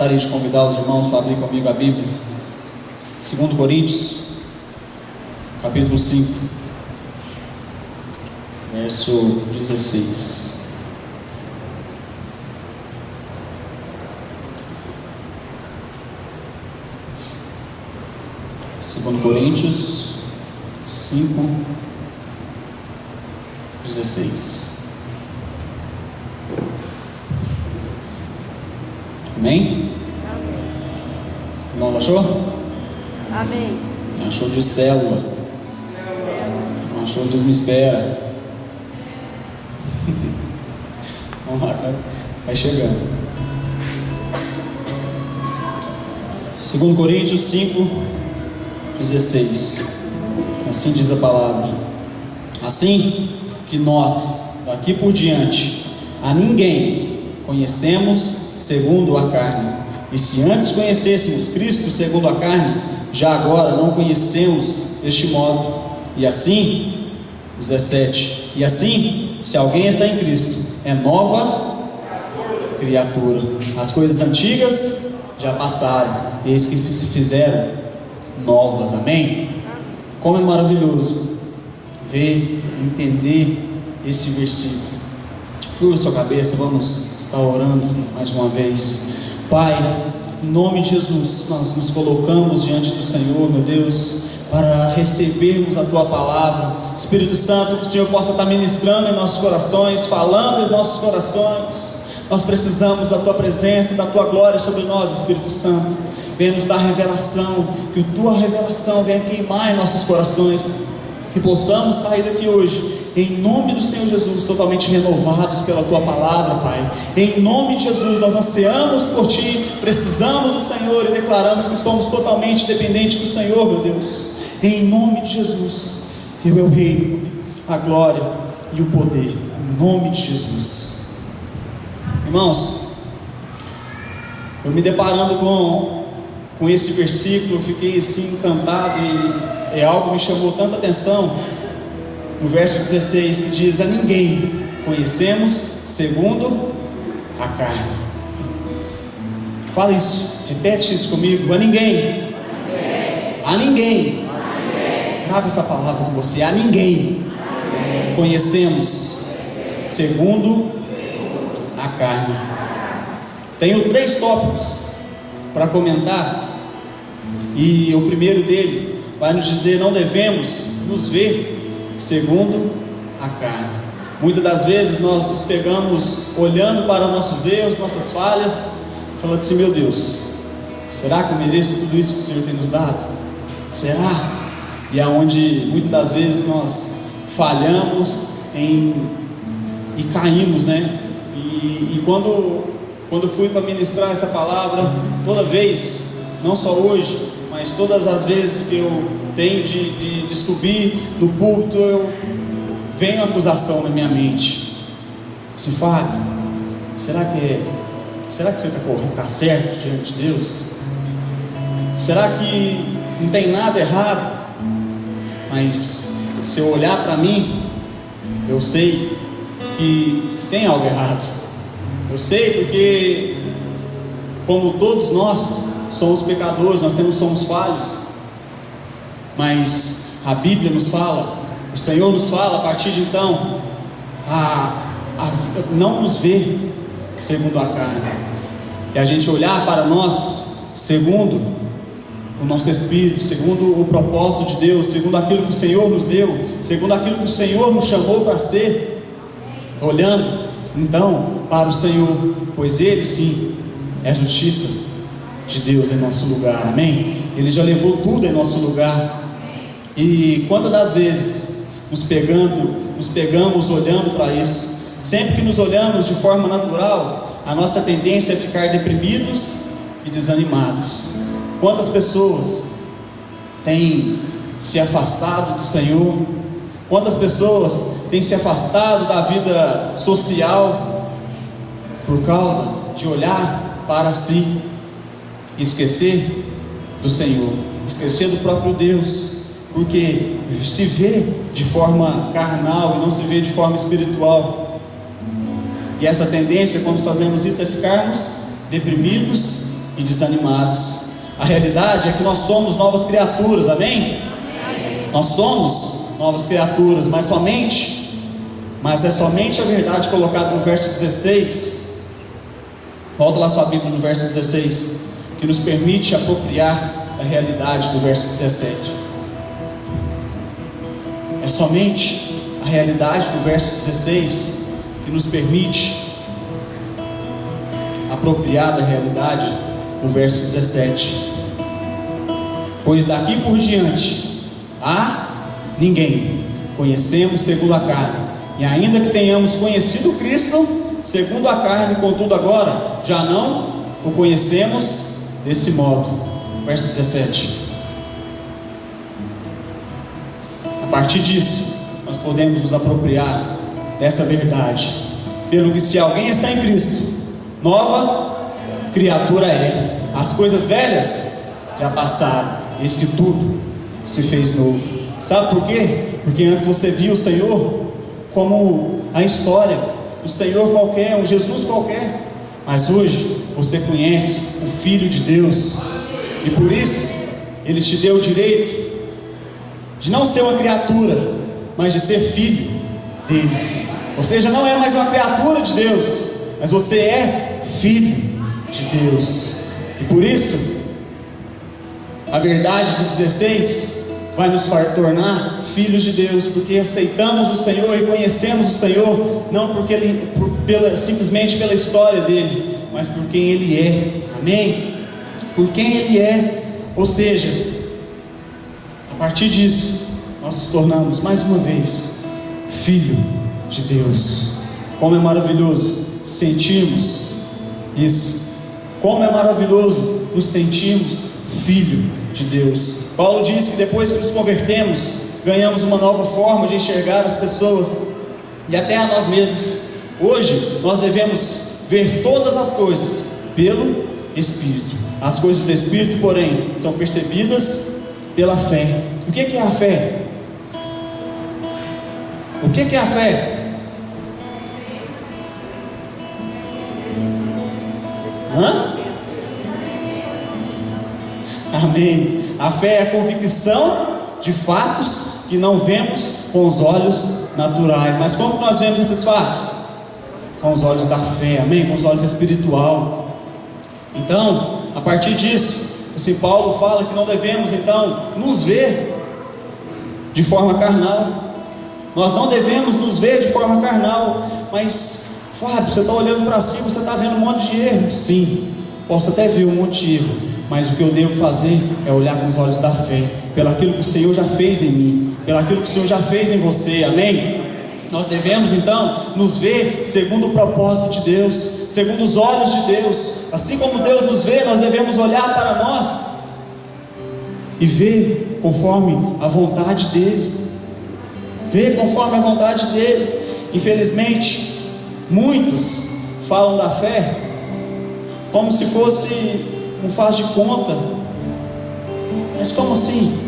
Gostaria de convidar os irmãos para abrir comigo a Bíblia. 2 Coríntios, capítulo 5, verso 16. Segundo Coríntios 5, 16. Amém? Irmão, achou? Amém. Achou de célula? Não achou, Deus me espera. Vamos lá, vai chegando. 2 Coríntios 5, 16. Assim diz a palavra: assim que nós, daqui por diante, a ninguém conhecemos segundo a carne. E se antes conhecêssemos Cristo segundo a carne, já agora não conhecemos este modo. E assim, 17, e assim, se alguém está em Cristo, é nova criatura. As coisas antigas já passaram, eis que se fizeram novas. Amém? Como é maravilhoso ver, entender esse versículo. Curva sua cabeça, vamos estar orando mais uma vez. Pai, em nome de Jesus, nós nos colocamos diante do Senhor, meu Deus, para recebermos a Tua palavra. Espírito Santo, que o Senhor possa estar ministrando em nossos corações, falando em nossos corações. Nós precisamos da Tua presença, da Tua glória sobre nós, Espírito Santo. Venha nos dar revelação, que a Tua revelação venha queimar em nossos corações, que possamos sair daqui hoje, em nome do Senhor Jesus, totalmente renovados pela Tua palavra, Pai. Em nome de Jesus, nós ansiamos por Ti, precisamos do Senhor e declaramos que somos totalmente dependentes do Senhor, meu Deus. Em nome de Jesus, Teu é o reino, a glória e o poder, em nome de Jesus. Irmãos, eu me deparando com esse versículo, eu fiquei assim encantado, e é algo que me chamou tanta atenção. No verso 16, que diz: a ninguém conhecemos segundo a carne. Fala isso, repete isso comigo: a ninguém. A ninguém. Grava essa palavra com você: a ninguém conhecemos segundo a carne. Tenho 3 tópicos para comentar, e o primeiro dele vai nos dizer: não devemos nos ver segundo a carne. Muitas das vezes nós nos pegamos olhando para nossos erros, nossas falhas, falando assim: meu Deus, será que eu mereço tudo isso que o Senhor tem nos dado? Será? E é onde muitas das vezes nós falhamos e caímos, né? E quando fui para ministrar essa palavra, toda vez, não só hoje, mas todas as vezes que eu tenho de subir no púlpito, vem uma acusação na minha mente. Se Fábio, será que você está certo diante de Deus? Será que não tem nada errado? Mas se eu olhar para mim, eu sei que tem algo errado. Eu sei porque, como todos nós somos pecadores, nós somos falhos. Mas a Bíblia nos fala, o Senhor nos fala a partir de então, a não nos ver segundo a carne, e a gente olhar para nós segundo o nosso Espírito, segundo o propósito de Deus, segundo aquilo que o Senhor nos deu, segundo aquilo que o Senhor nos chamou para ser, olhando então para o Senhor, pois Ele sim é justiça de Deus em nosso lugar. Amém? Ele já levou tudo em nosso lugar. E quantas das vezes nos pegamos olhando para isso? Sempre que nos olhamos de forma natural, a nossa tendência é ficar deprimidos e desanimados. Quantas pessoas têm se afastado do Senhor? Quantas pessoas têm se afastado da vida social por causa de olhar para si e esquecer do Senhor, esquecer do próprio Deus, porque se vê de forma carnal e não se vê de forma espiritual. E essa tendência, quando fazemos isso, é ficarmos deprimidos e e desanimados. A realidade é que nós somos novas criaturas, amém? Nós somos novas criaturas, mas é somente a verdade colocada no verso 16. Volta lá sua Bíblia no verso 16, que nos permite apropriar da realidade do verso 17. É somente a realidade do verso 16 que nos permite apropriar da realidade do verso 17. Pois daqui por diante a ninguém conhecemos segundo a carne, e ainda que tenhamos conhecido Cristo segundo a carne, contudo agora já não o conhecemos desse modo. Verso 17. A partir disso nós podemos nos apropriar dessa verdade, pelo que se alguém está em Cristo, nova criatura é. As coisas velhas já passaram, eis que tudo se fez novo. Sabe por quê? Porque antes você via o Senhor como a história, um Senhor qualquer, um Jesus qualquer, mas hoje você conhece o Filho de Deus, e por isso Ele te deu o direito de não ser uma criatura, mas de ser filho dele. Você já não é mais uma criatura de Deus, mas você é filho de Deus. E por isso a verdade do 16 vai nos tornar filhos de Deus, porque aceitamos o Senhor e conhecemos o Senhor, não porque simplesmente pela história dele, mas por quem Ele é, amém? Por quem Ele é, ou seja, a partir disso, nós nos tornamos mais uma vez filho de Deus. Como é maravilhoso sentirmos isso, como é maravilhoso nos sentirmos filho de Deus. Paulo diz que depois que nos convertemos, ganhamos uma nova forma de enxergar as pessoas e até a nós mesmos. Hoje nós devemos ver todas as coisas pelo Espírito. As coisas do Espírito, porém, são percebidas pela fé. O que é a fé? O que é a fé? Amém. A fé é a convicção de fatos que não vemos com os olhos naturais. Mas como nós vemos esses fatos? Com os olhos da fé, amém? Com os olhos espiritual. Então, a partir disso, assim, Paulo fala que não devemos então nos ver de forma carnal. Nós não devemos nos ver de forma carnal. Mas, Fábio, você está olhando para cima, você está vendo um monte de erro. Sim, posso até ver um monte de erro, mas o que eu devo fazer é olhar com os olhos da fé, pelaquilo que o Senhor já fez em mim, pelaquilo que o Senhor já fez em você, amém? Nós devemos então nos ver segundo o propósito de Deus, segundo os olhos de Deus. Assim como Deus nos vê, nós devemos olhar para nós e ver conforme a vontade dEle, ver conforme a vontade dEle. Infelizmente, muitos falam da fé como se fosse um faz de conta. Mas como assim?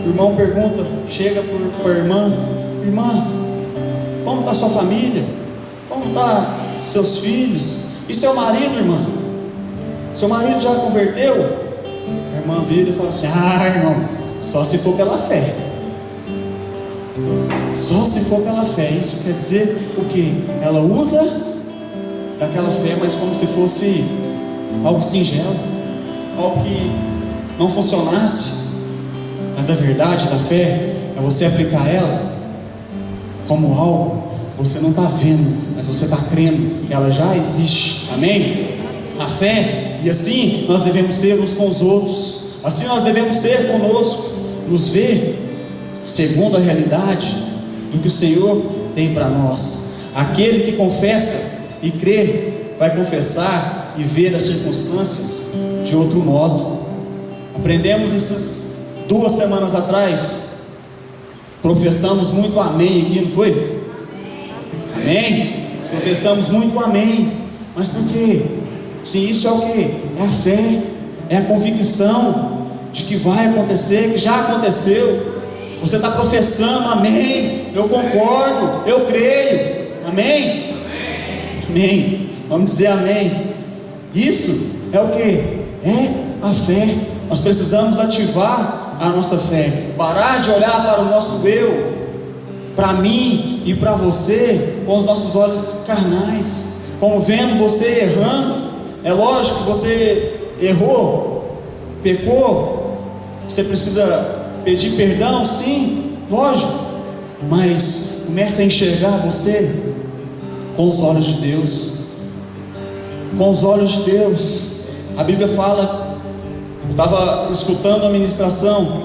O irmão pergunta, chega para a irmã: irmã, como está sua família? Como está seus filhos? E seu marido, irmã? Seu marido já converteu? A irmã vira e fala assim: irmão, só se for pela fé. Só se for pela fé. Isso quer dizer o que? Ela usa daquela fé, mas como se fosse algo singelo, algo que não funcionasse. Mas a verdade da fé é você aplicar ela como algo que você não está vendo, mas você está crendo que ela já existe, amém? A fé, e assim nós devemos ser uns com os outros, assim nós devemos ser conosco, nos ver segundo a realidade do que o Senhor tem para nós. Aquele que confessa e crer, vai confessar e ver as circunstâncias de outro modo. Aprendemos essas 2 semanas atrás, professamos muito amém aqui, não foi? Amém? Nós professamos muito amém, mas por quê? Sim, isso é o que? É a fé, é a convicção de que vai acontecer, que já aconteceu. Você está professando amém, eu concordo, eu creio, amém? Amém. Vamos dizer amém. Isso é o que? É a fé. Nós precisamos ativar a nossa fé, parar de olhar para o nosso eu, para mim e para você, com os nossos olhos carnais, como vendo você errando. É lógico que você errou, pecou, você precisa pedir perdão, sim, lógico, mas comece a enxergar você com os olhos de Deus, com os olhos de Deus. A Bíblia fala, eu estava escutando a ministração,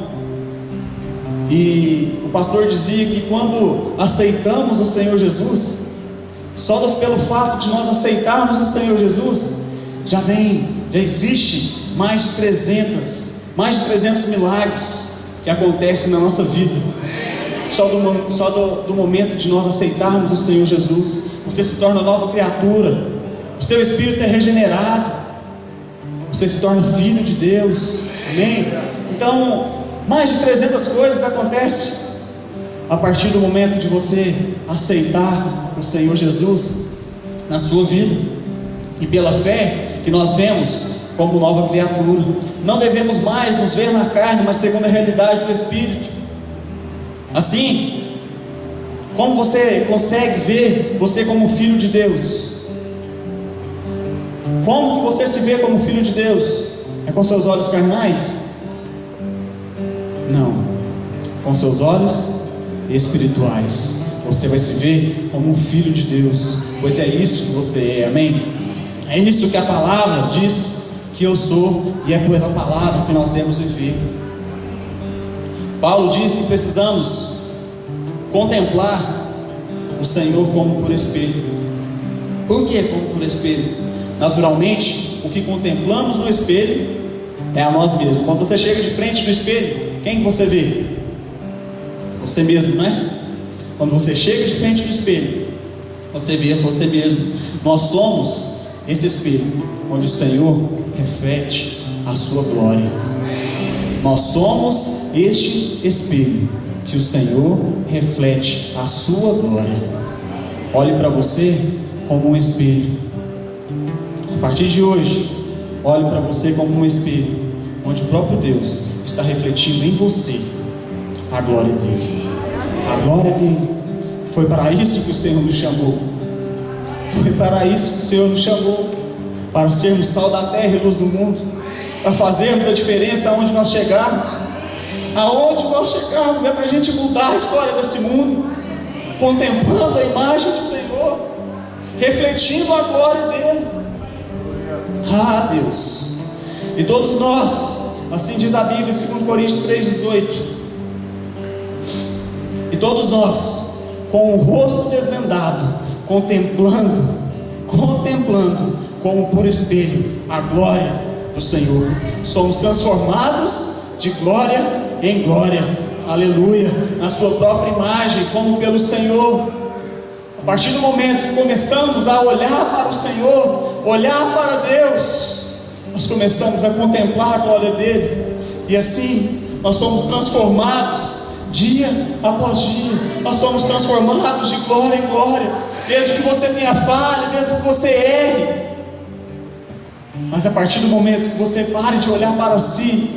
e o pastor dizia que quando aceitamos o Senhor Jesus, só pelo fato de nós aceitarmos o Senhor Jesus, já existe mais de 300 milagres que acontecem na nossa vida. Só do momento de nós aceitarmos o Senhor Jesus, você se torna nova criatura, o seu espírito é regenerado, você se torna filho de Deus, amém? Então, mais de 300 coisas acontecem a partir do momento de você aceitar o Senhor Jesus na sua vida, e pela fé que nós vemos como nova criatura. Não devemos mais nos ver na carne, mas segundo a realidade do Espírito. Assim, como você consegue ver você como filho de Deus? Como que você se vê como filho de Deus? É com seus olhos carnais? Não, com seus olhos espirituais. Você vai se ver como um filho de Deus, pois é isso que você é, amém? É isso que a palavra diz que eu sou, e é pela palavra que nós devemos viver. Paulo diz que precisamos contemplar o Senhor como por espelho. Por que como por espelho? Naturalmente, o que contemplamos no espelho é a nós mesmos. Quando você chega de frente do espelho, quem que você vê? Você mesmo, né? Quando você chega de frente do espelho, você vê você mesmo. Nós somos esse espelho, onde o Senhor reflete a sua glória. Nós somos este espelho, que o Senhor reflete a sua glória. Olhe para você como um espelho. A partir de hoje, olhe para você como um espelho, onde o próprio Deus está refletindo em você a glória dele. A glória dele. Foi para isso que o Senhor nos chamou. Foi para isso que o Senhor nos chamou, para sermos sal da terra e luz do mundo, para fazermos a diferença aonde nós chegarmos. Aonde nós chegarmos é para a gente mudar a história desse mundo, contemplando a imagem do Senhor, refletindo a glória dele. Ah, Deus! E todos nós, assim diz a Bíblia, 2 Coríntios 3,18, e todos nós, com o rosto desvendado, contemplando como por espelho a glória do Senhor, somos transformados de glória em glória, aleluia, na sua própria imagem, como pelo Senhor. A partir do momento que começamos a olhar para o Senhor, olhar para Deus, nós começamos a contemplar a glória dele, e assim nós somos transformados dia após dia. Nós somos transformados de glória em glória, mesmo que você tenha falha, mesmo que você erre, mas a partir do momento que você pare de olhar para si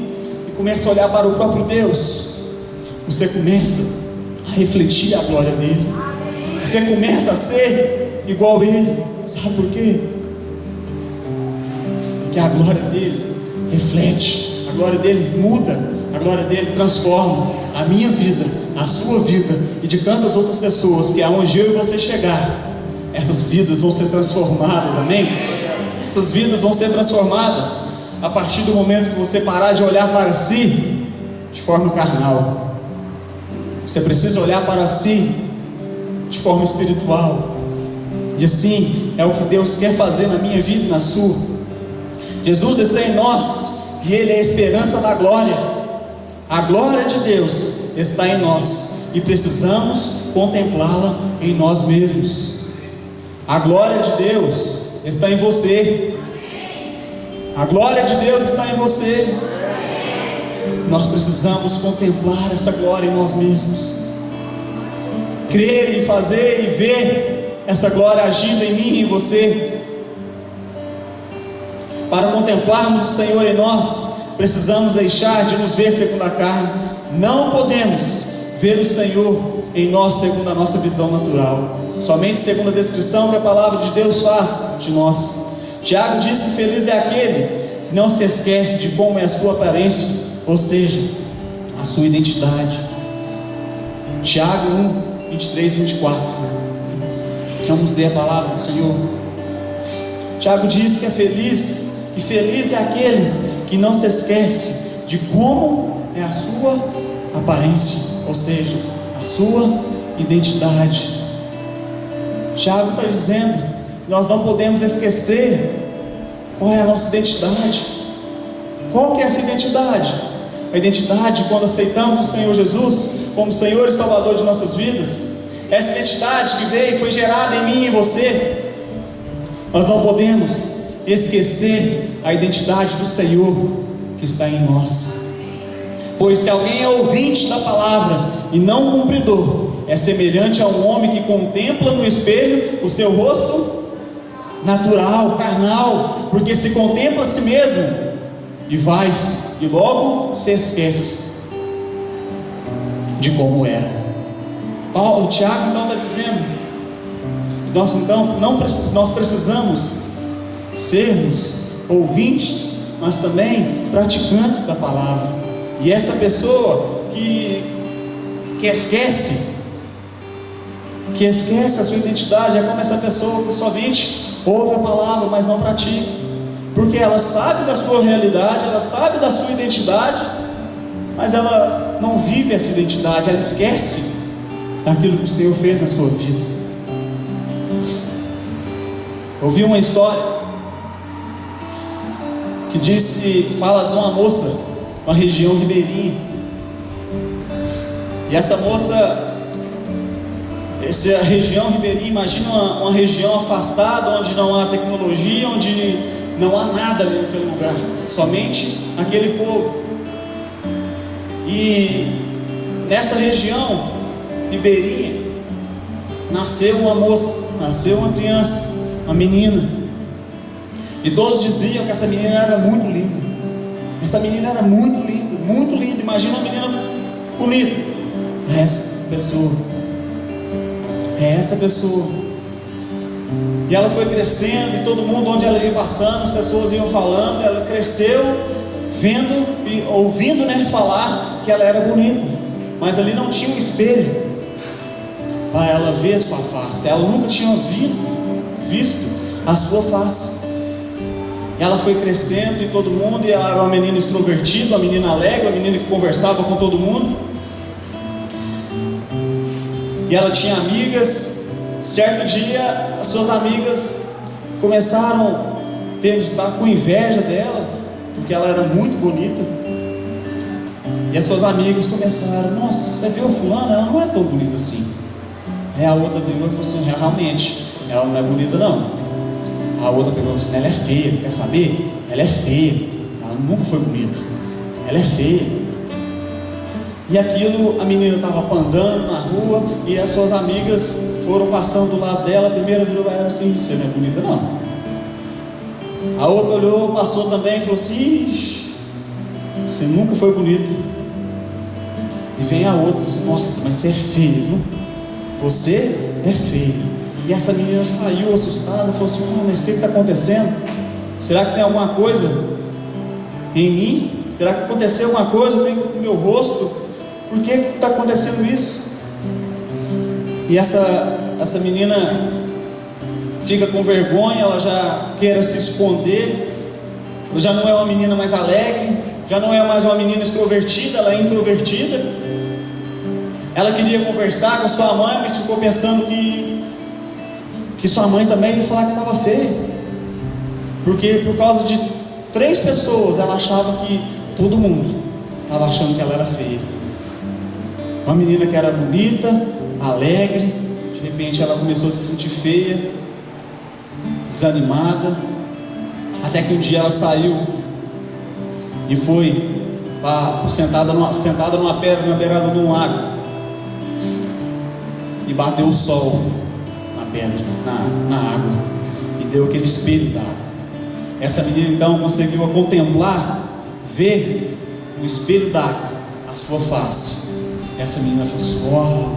e começa a olhar para o próprio Deus, você começa a refletir a glória dele, você começa a ser igual a ele. Sabe por quê? Porque a glória dele reflete, a glória dele muda, a glória dele transforma a minha vida, a sua vida e de tantas outras pessoas, que aonde eu e você chegar, essas vidas vão ser transformadas, amém? Essas vidas vão ser transformadas a partir do momento que você parar de olhar para si de forma carnal. Você precisa olhar para si de forma espiritual, e assim é o que Deus quer fazer na minha vida e na sua. Jesus está em nós, e Ele é a esperança da glória. A glória de Deus está em nós, e precisamos contemplá-la em nós mesmos. A glória de Deus está em você. A glória de Deus está em você. Nós precisamos contemplar essa glória em nós mesmos, crer e fazer e ver essa glória agindo em mim e em você. Para contemplarmos o Senhor em nós, precisamos deixar de nos ver segundo a carne. Não podemos ver o Senhor em nós segundo a nossa visão natural, somente segundo a descrição que a palavra de Deus faz de nós. Tiago diz que feliz é aquele que não se esquece de como é a sua aparência, ou seja, a sua identidade. Tiago 1, 23, 24. Vamos ler a palavra do Senhor. Tiago diz que feliz é aquele que não se esquece de como é a sua aparência, ou seja, a sua identidade. Tiago está dizendo que nós não podemos esquecer qual é a nossa identidade. Qual que é essa identidade? A identidade quando aceitamos o Senhor Jesus como Senhor e Salvador de nossas vidas. Essa identidade que veio e foi gerada em mim e em você. Nós não podemos esquecer a identidade do Senhor que está em nós. Pois se alguém é ouvinte da palavra e não cumpridor, é semelhante a um homem que contempla no espelho o seu rosto natural, carnal, porque se contempla a si mesmo e vai-se, e logo se esquece de como era. O Tiago então está dizendo que nós precisamos sermos ouvintes, mas também praticantes da palavra. E essa pessoa que esquece a sua identidade é como essa pessoa que somente ouve a palavra, mas não pratica, porque ela sabe da sua realidade, ela sabe da sua identidade, mas ela não vive essa identidade, ela esquece daquilo que o Senhor fez na sua vida. Ouvi uma história que fala de uma moça, uma região ribeirinha, e essa moça, essa região ribeirinha, imagina uma região afastada, onde não há tecnologia, onde não há nada ali naquele lugar, somente aquele povo. E nessa região ribeirinha nasceu uma moça, nasceu uma criança, uma menina, e todos diziam que essa menina era muito linda. Essa menina era muito linda, muito linda. Imagina uma menina bonita. É essa pessoa. E ela foi crescendo, e todo mundo onde ela ia passando, as pessoas iam falando. Ela cresceu vendo e ouvindo, falar que ela era bonita, mas ali não tinha um espelho para ela ver a sua face. Ela nunca tinha visto a sua face. Ela foi crescendo e todo mundo, e ela era uma menina extrovertida, uma menina alegre, uma menina que conversava com todo mundo. E ela tinha amigas. Certo dia, as suas amigas começaram a estar com inveja dela, porque ela era muito bonita. E as suas amigas começaram: nossa, você viu a fulana? Ela não é tão bonita assim. Aí a outra virou e falou assim: realmente, ela não é bonita não. A outra pegou e disse: ela é feia, quer saber? Ela é feia, ela nunca foi bonita, ela é feia. E aquilo, a menina estava andando na rua, e as suas amigas foram passando do lado dela. A primeira virou para ela assim: você não é bonita não. A outra olhou, passou também e falou assim: ixi, você nunca foi bonita. E vem a outra e falou assim: nossa, mas você é feia, viu? Você é feia. E essa menina saiu assustada, falou assim: mas o que está acontecendo? Será que tem alguma coisa em mim? Será que aconteceu alguma coisa no meu rosto? Por que está acontecendo isso? E essa menina fica com vergonha, ela já quer se esconder, já não é uma menina mais alegre, já não é mais uma menina extrovertida, ela é introvertida. Ela queria conversar com sua mãe, mas ficou pensando que sua mãe também ia falar que estava feia, porque por causa de 3 pessoas ela achava que todo mundo estava achando que ela era feia. Uma menina que era bonita, alegre, de repente ela começou a se sentir feia, desanimada, até que um dia ela saiu e foi sentada numa pedra na beirada de um lago, e bateu o sol na pedra, na água, e deu aquele espelho d'água. Essa menina então conseguiu contemplar, ver no espelho d'água a sua face. Essa menina falou assim: uau,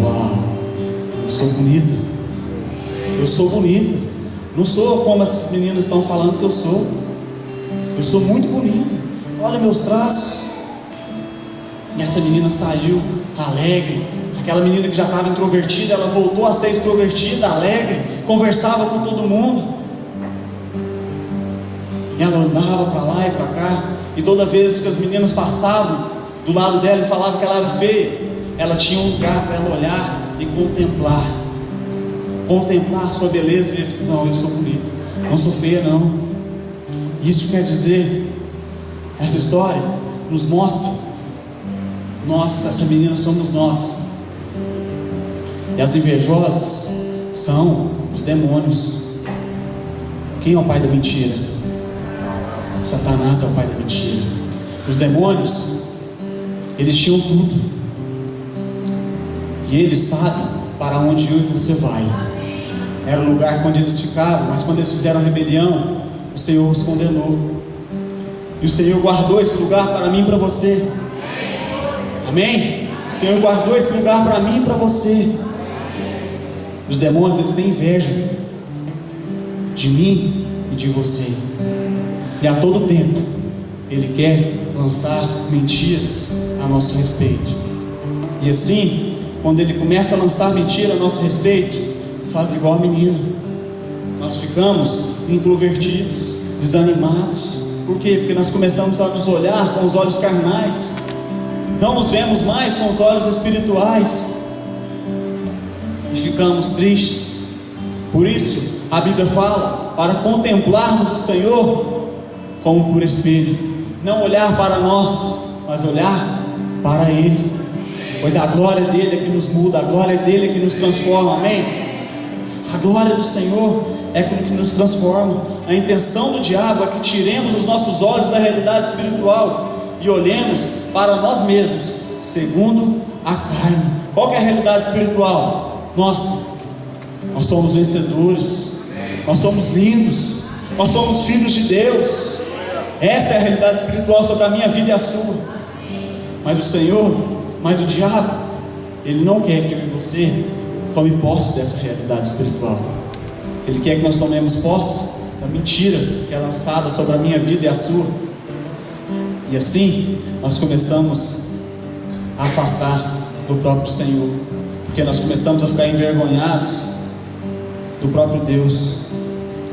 uau, eu sou bonita, eu sou bonita, não sou como essas meninas estão falando que eu sou muito bonita, olha meus traços. E essa menina saiu alegre. Aquela menina que já estava introvertida, ela voltou a ser extrovertida, alegre, conversava com todo mundo. E ela andava para lá e para cá, e toda vez que as meninas passavam do lado dela e falavam que ela era feia, ela tinha um lugar para ela olhar e contemplar a sua beleza, e dizer: não, eu sou bonita, não sou feia não. Isso quer dizer, essa história nos mostra, nós, essa menina somos nós. E as invejosas são os demônios. Quem é o pai da mentira? Satanás é o pai da mentira. Os demônios, eles tinham tudo, e eles sabem para onde eu e você vai. Era o lugar onde eles ficavam, mas quando eles fizeram a rebelião, o Senhor os condenou, e o Senhor guardou esse lugar para mim e para você. Amém? O Senhor guardou esse lugar para mim e para você. Os demônios, eles têm inveja de mim e de você, e a todo tempo ele quer lançar mentiras a nosso respeito. E assim, quando ele começa a lançar mentira a nosso respeito, faz igual a menina. Nós ficamos introvertidos, desanimados. Por quê? Porque nós começamos a nos olhar com os olhos carnais, não nos vemos mais com os olhos espirituais, e ficamos tristes. Por isso a Bíblia fala para contemplarmos o Senhor como por espelho, não olhar para nós, mas olhar para Ele, pois a glória dele é que nos muda, a glória dele é que nos transforma. Amém? A glória do Senhor é que nos transforma. A intenção do diabo é que tiremos os nossos olhos da realidade espiritual e olhemos para nós mesmos segundo a carne. Qual que é a realidade espiritual? Nossa, nós somos vencedores, nós somos lindos, nós somos filhos de Deus. Essa é a realidade espiritual sobre a minha vida e a sua. Mas o Senhor, mas o diabo, ele não quer que eu e você tome posse dessa realidade espiritual. Ele quer que nós tomemos posse da mentira que é lançada sobre a minha vida e a sua. E assim nós começamos a afastar do próprio Senhor, porque nós começamos a ficar envergonhados do próprio Deus.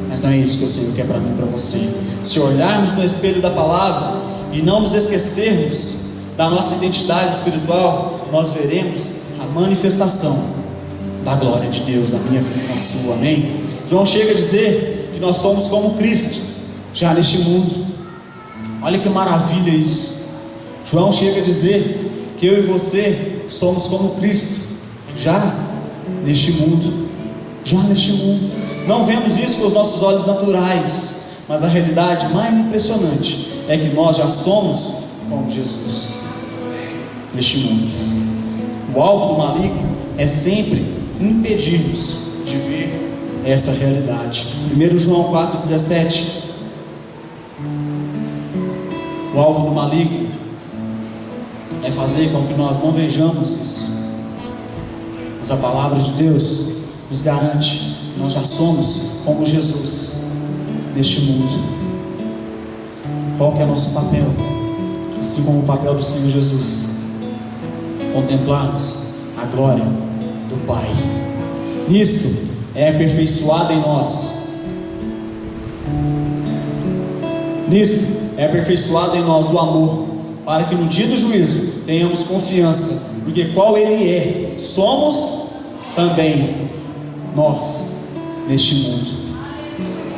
Mas não é isso que o Senhor quer para mim e para você. Se olharmos no espelho da palavra e não nos esquecermos da nossa identidade espiritual, nós veremos a manifestação da glória de Deus na minha vida e na sua. Amém? João chega a dizer que nós somos como Cristo já neste mundo. Olha que maravilha isso. João chega a dizer que eu e você somos como Cristo já neste mundo. Já neste mundo. Não vemos isso com os nossos olhos naturais, mas a realidade mais impressionante é que nós já somos como Jesus neste mundo. O alvo do maligno é sempre impedir-nos de ver essa realidade. 1 João 4,17. O alvo do maligno é fazer com que nós não vejamos isso, mas a palavra de Deus nos garante que nós já somos como Jesus neste mundo. Qual que é o nosso papel? Assim como o papel do Senhor Jesus, contemplarmos a glória do Pai. Nisto é aperfeiçoado em nós. Nisto é aperfeiçoado em nós o amor, para que no dia do juízo tenhamos confiança, porque qual Ele é, somos também nós neste mundo.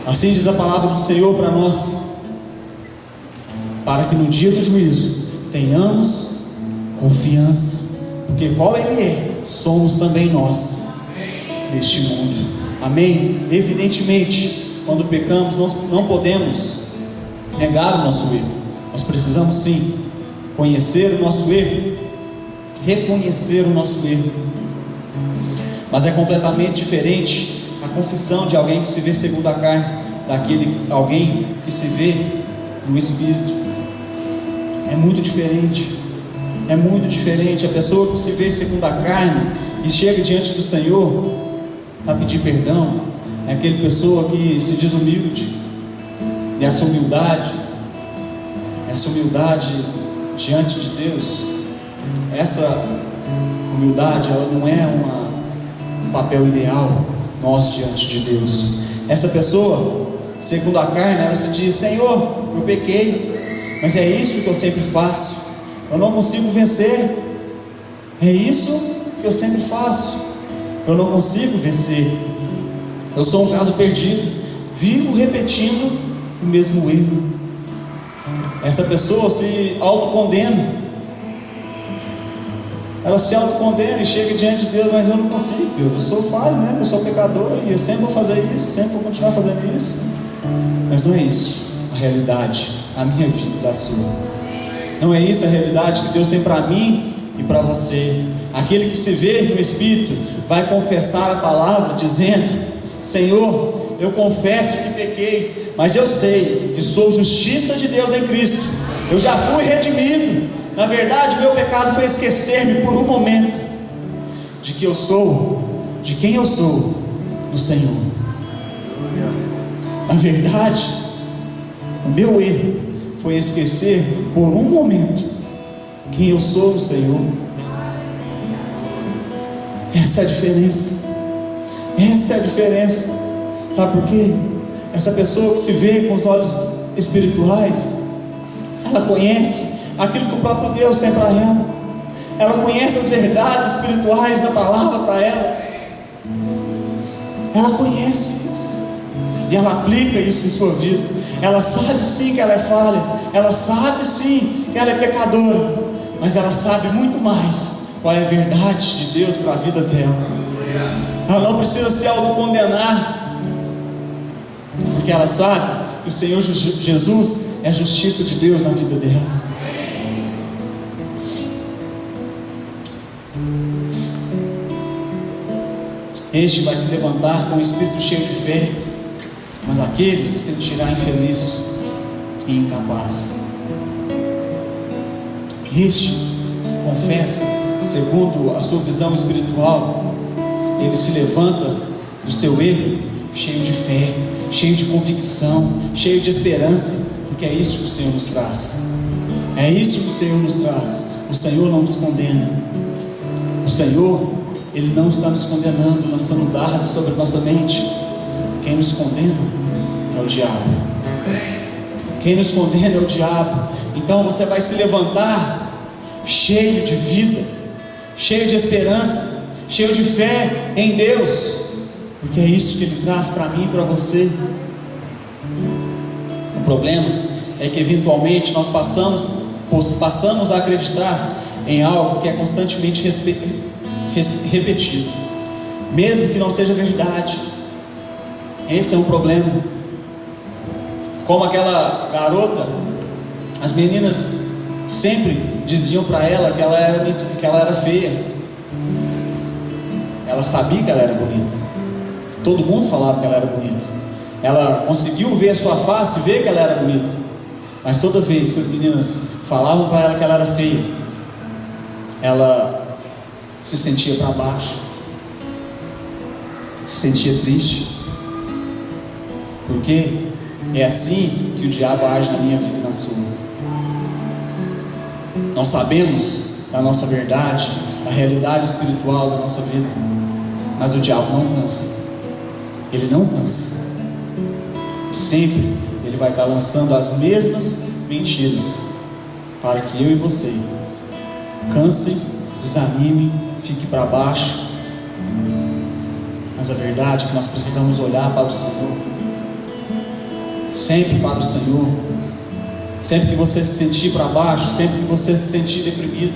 Assim diz a palavra do Senhor para nós, para que no dia do juízo tenhamos confiança, porque qual Ele é, somos também nós neste mundo. Amém? Evidentemente, quando pecamos, nós não podemos negar o nosso erro. Nós precisamos sim conhecer o nosso erro, reconhecer o nosso erro. Mas é completamente diferente a confissão de alguém que se vê segundo a carne, alguém que se vê no Espírito. É muito diferente. É muito diferente. A pessoa que se vê segundo a carne e chega diante do Senhor para pedir perdão, é aquela pessoa que se diz humilde. E essa humildade diante de Deus, essa humildade, ela não é um papel ideal nós diante de Deus. Essa pessoa, segundo a carne, ela se diz: Senhor, eu pequei, mas é isso que eu sempre faço, eu não consigo vencer, é isso que eu sempre faço, eu não consigo vencer, eu sou um caso perdido, vivo repetindo o mesmo erro. Essa pessoa se autocondena, ela se autocondena e chega diante de Deus: mas eu não consigo, Deus, eu sou falho mesmo, eu sou pecador, e eu sempre vou fazer isso, sempre vou continuar fazendo isso. Mas não é isso a realidade, a minha vida e da sua. Não é isso a realidade que Deus tem para mim e para você. Aquele que se vê no Espírito vai confessar a palavra dizendo: Senhor, eu confesso que pequei, mas eu sei que sou justiça de Deus em Cristo, eu já fui redimido. Na verdade, o meu pecado foi esquecer-me por um momento de quem eu sou no Senhor. Na verdade, o meu erro foi esquecer por um momento quem eu sou no Senhor. Essa é a diferença. Essa é a diferença. Sabe por quê? Essa pessoa que se vê com os olhos espirituais, ela conhece aquilo que o próprio Deus tem para ela. Ela conhece as verdades espirituais da palavra para ela. Ela conhece isso e ela aplica isso em sua vida. Ela sabe sim que ela é falha, ela sabe sim que ela é pecadora, mas ela sabe muito mais qual é a verdade de Deus para a vida dela. Ela não precisa se autocondenar, porque ela sabe que o Senhor Jesus é a justiça de Deus na vida dela. Este vai se levantar com o espírito cheio de fé, mas aquele se sentirá infeliz e incapaz. Este que confessa segundo a sua visão espiritual, ele se levanta do seu erro cheio de fé, cheio de convicção, cheio de esperança, porque é isso que o Senhor nos traz. É isso que o Senhor nos traz. O Senhor não nos condena. O Senhor, Ele não está nos condenando, lançando dardos sobre a nossa mente. Quem nos condena é o diabo. Quem nos condena é o diabo. Então você vai se levantar cheio de vida, cheio de esperança, cheio de fé em Deus, porque é isso que Ele traz para mim e para você. O problema é que eventualmente nós passamos a acreditar em algo que é constantemente repetido, mesmo que não seja verdade. Esse é um problema. Como aquela garota, as meninas sempre diziam para ela que ela era feia. Ela sabia que ela era bonita. Todo mundo falava que ela era bonita. Ela conseguiu ver a sua face, ver que ela era bonita. Mas toda vez que as meninas falavam para ela que ela era feia, ela se sentia para baixo, se sentia triste. Porque é assim que o diabo age na minha vida e na sua. Nós sabemos da nossa verdade, da realidade espiritual da nossa vida, mas o diabo não cansa. Ele não cansa. Sempre ele vai estar lançando as mesmas mentiras para que eu e você canse, desanime, fique para baixo. Mas a verdade é que nós precisamos olhar para o Senhor, sempre para o Senhor. Sempre que você se sentir para baixo, sempre que você se sentir deprimido,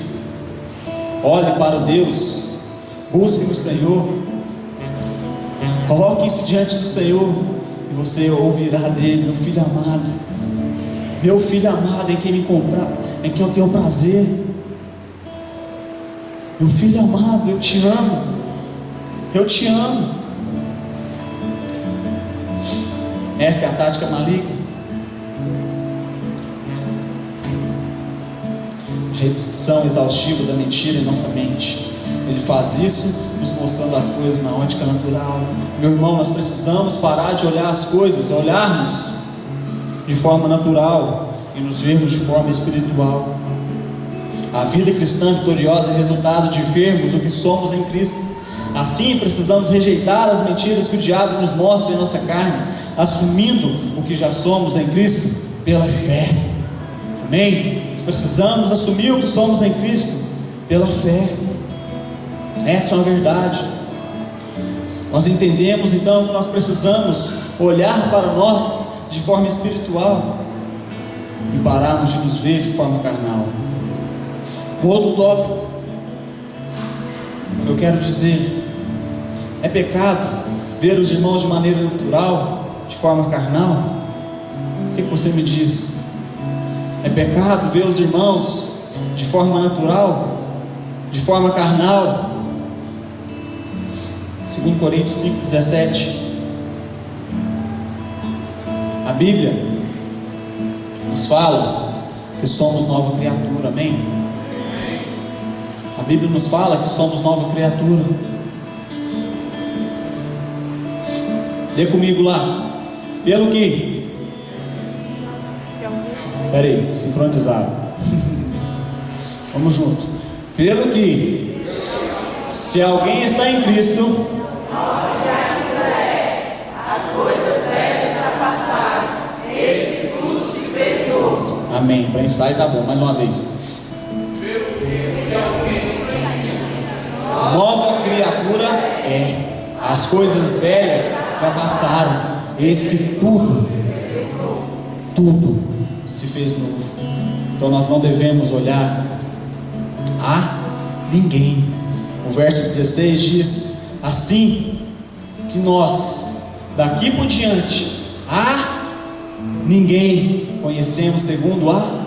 olhe para o Deus, busque no Senhor, coloque isso diante do Senhor, e você ouvirá dele: meu filho amado, em quem eu tenho prazer, meu filho amado, eu te amo, Esta é a tática maligna. Repetição exaustiva da mentira em nossa mente. Ele faz isso nos mostrando as coisas na ótica natural. Meu irmão, nós precisamos parar de olhar as coisas, olharmos de forma natural e nos vermos de forma espiritual. A vida cristã vitoriosa é resultado de vermos o que somos em Cristo. Assim, precisamos rejeitar as mentiras que o diabo nos mostra em nossa carne, assumindo o que já somos em Cristo pela fé. Amém? Nós precisamos assumir o que somos em Cristo pela fé. Essa é uma verdade. Nós entendemos então que nós precisamos olhar para nós de forma espiritual e pararmos de nos ver de forma carnal. O outro tópico que eu quero dizer: é pecado ver os irmãos de maneira natural, de forma carnal? O que você me diz? É pecado ver os irmãos de forma natural, de forma carnal? 2 Coríntios 5,17. A Bíblia nos fala que somos nova criatura, amém? A Bíblia nos fala que somos nova criatura. Lê comigo lá. Pelo que? Peraí, sincronizado. Vamos junto. Pelo que, se alguém está em Cristo, as coisas velhas já passaram, eis que tudo se fez novo. amém. Para ensaio tá bom, mais uma vez. Nova criatura é. As coisas velhas já passaram, eis que tudo se fez novo. Então nós não devemos olhar a ninguém. O verso 16 diz assim: que nós daqui por diante a ninguém conhecemos segundo a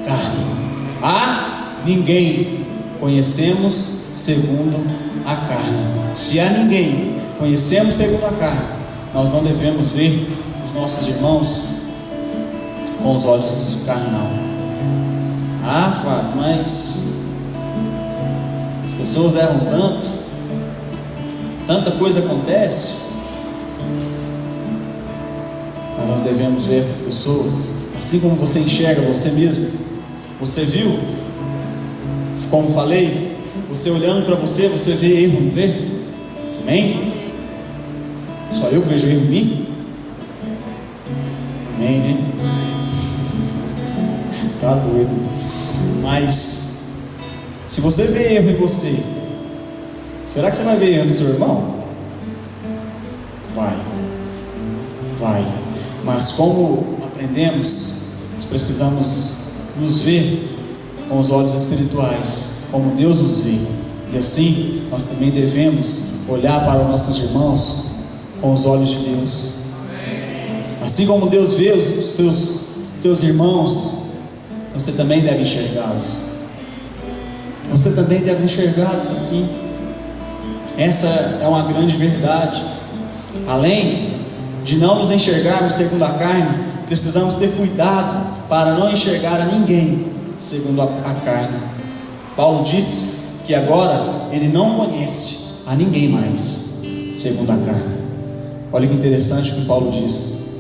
carne. A ninguém conhecemos segundo a carne. Se a ninguém conhecemos segundo a carne, nós não devemos ver os nossos irmãos com os olhos carnal. Ah, Fábio, mas as pessoas erram tanto, tanta coisa acontece. Mas nós devemos ver essas pessoas assim como você enxerga você mesmo. Você viu? Como falei, você olhando para você, você vê erro, não vê? Amém? Só eu que vejo erro em mim? Amém, né? Tá doido. Mas se você vê erro em você, será que você vai ver erro no seu irmão? Vai. Mas como aprendemos, nós precisamos nos ver com os olhos espirituais, como Deus nos vê. E assim, nós também devemos olhar para os nossos irmãos com os olhos de Deus. Assim como Deus vê os seus irmãos, você também deve enxergá-los. Você também deve enxergá-los assim. Essa é uma grande verdade. Além de não nos enxergarmos segundo a carne, precisamos ter cuidado para não enxergar a ninguém segundo a carne. Paulo disse que agora ele não conhece a ninguém mais segundo a carne. Olha que interessante o que Paulo diz.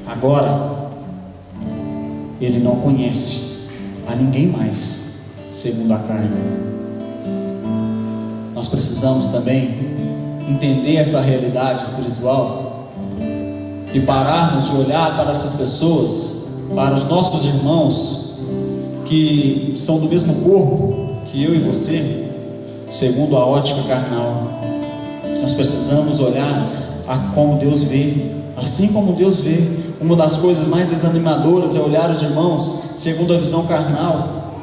Agora ele não conhece a ninguém mais segundo a carne. Nós precisamos também entender essa realidade espiritual e pararmos de olhar para essas pessoas, para os nossos irmãos que são do mesmo corpo que eu e você, segundo a ótica carnal. Nós precisamos olhar a como Deus vê, assim como Deus vê. Uma das coisas mais desanimadoras é olhar os irmãos segundo a visão carnal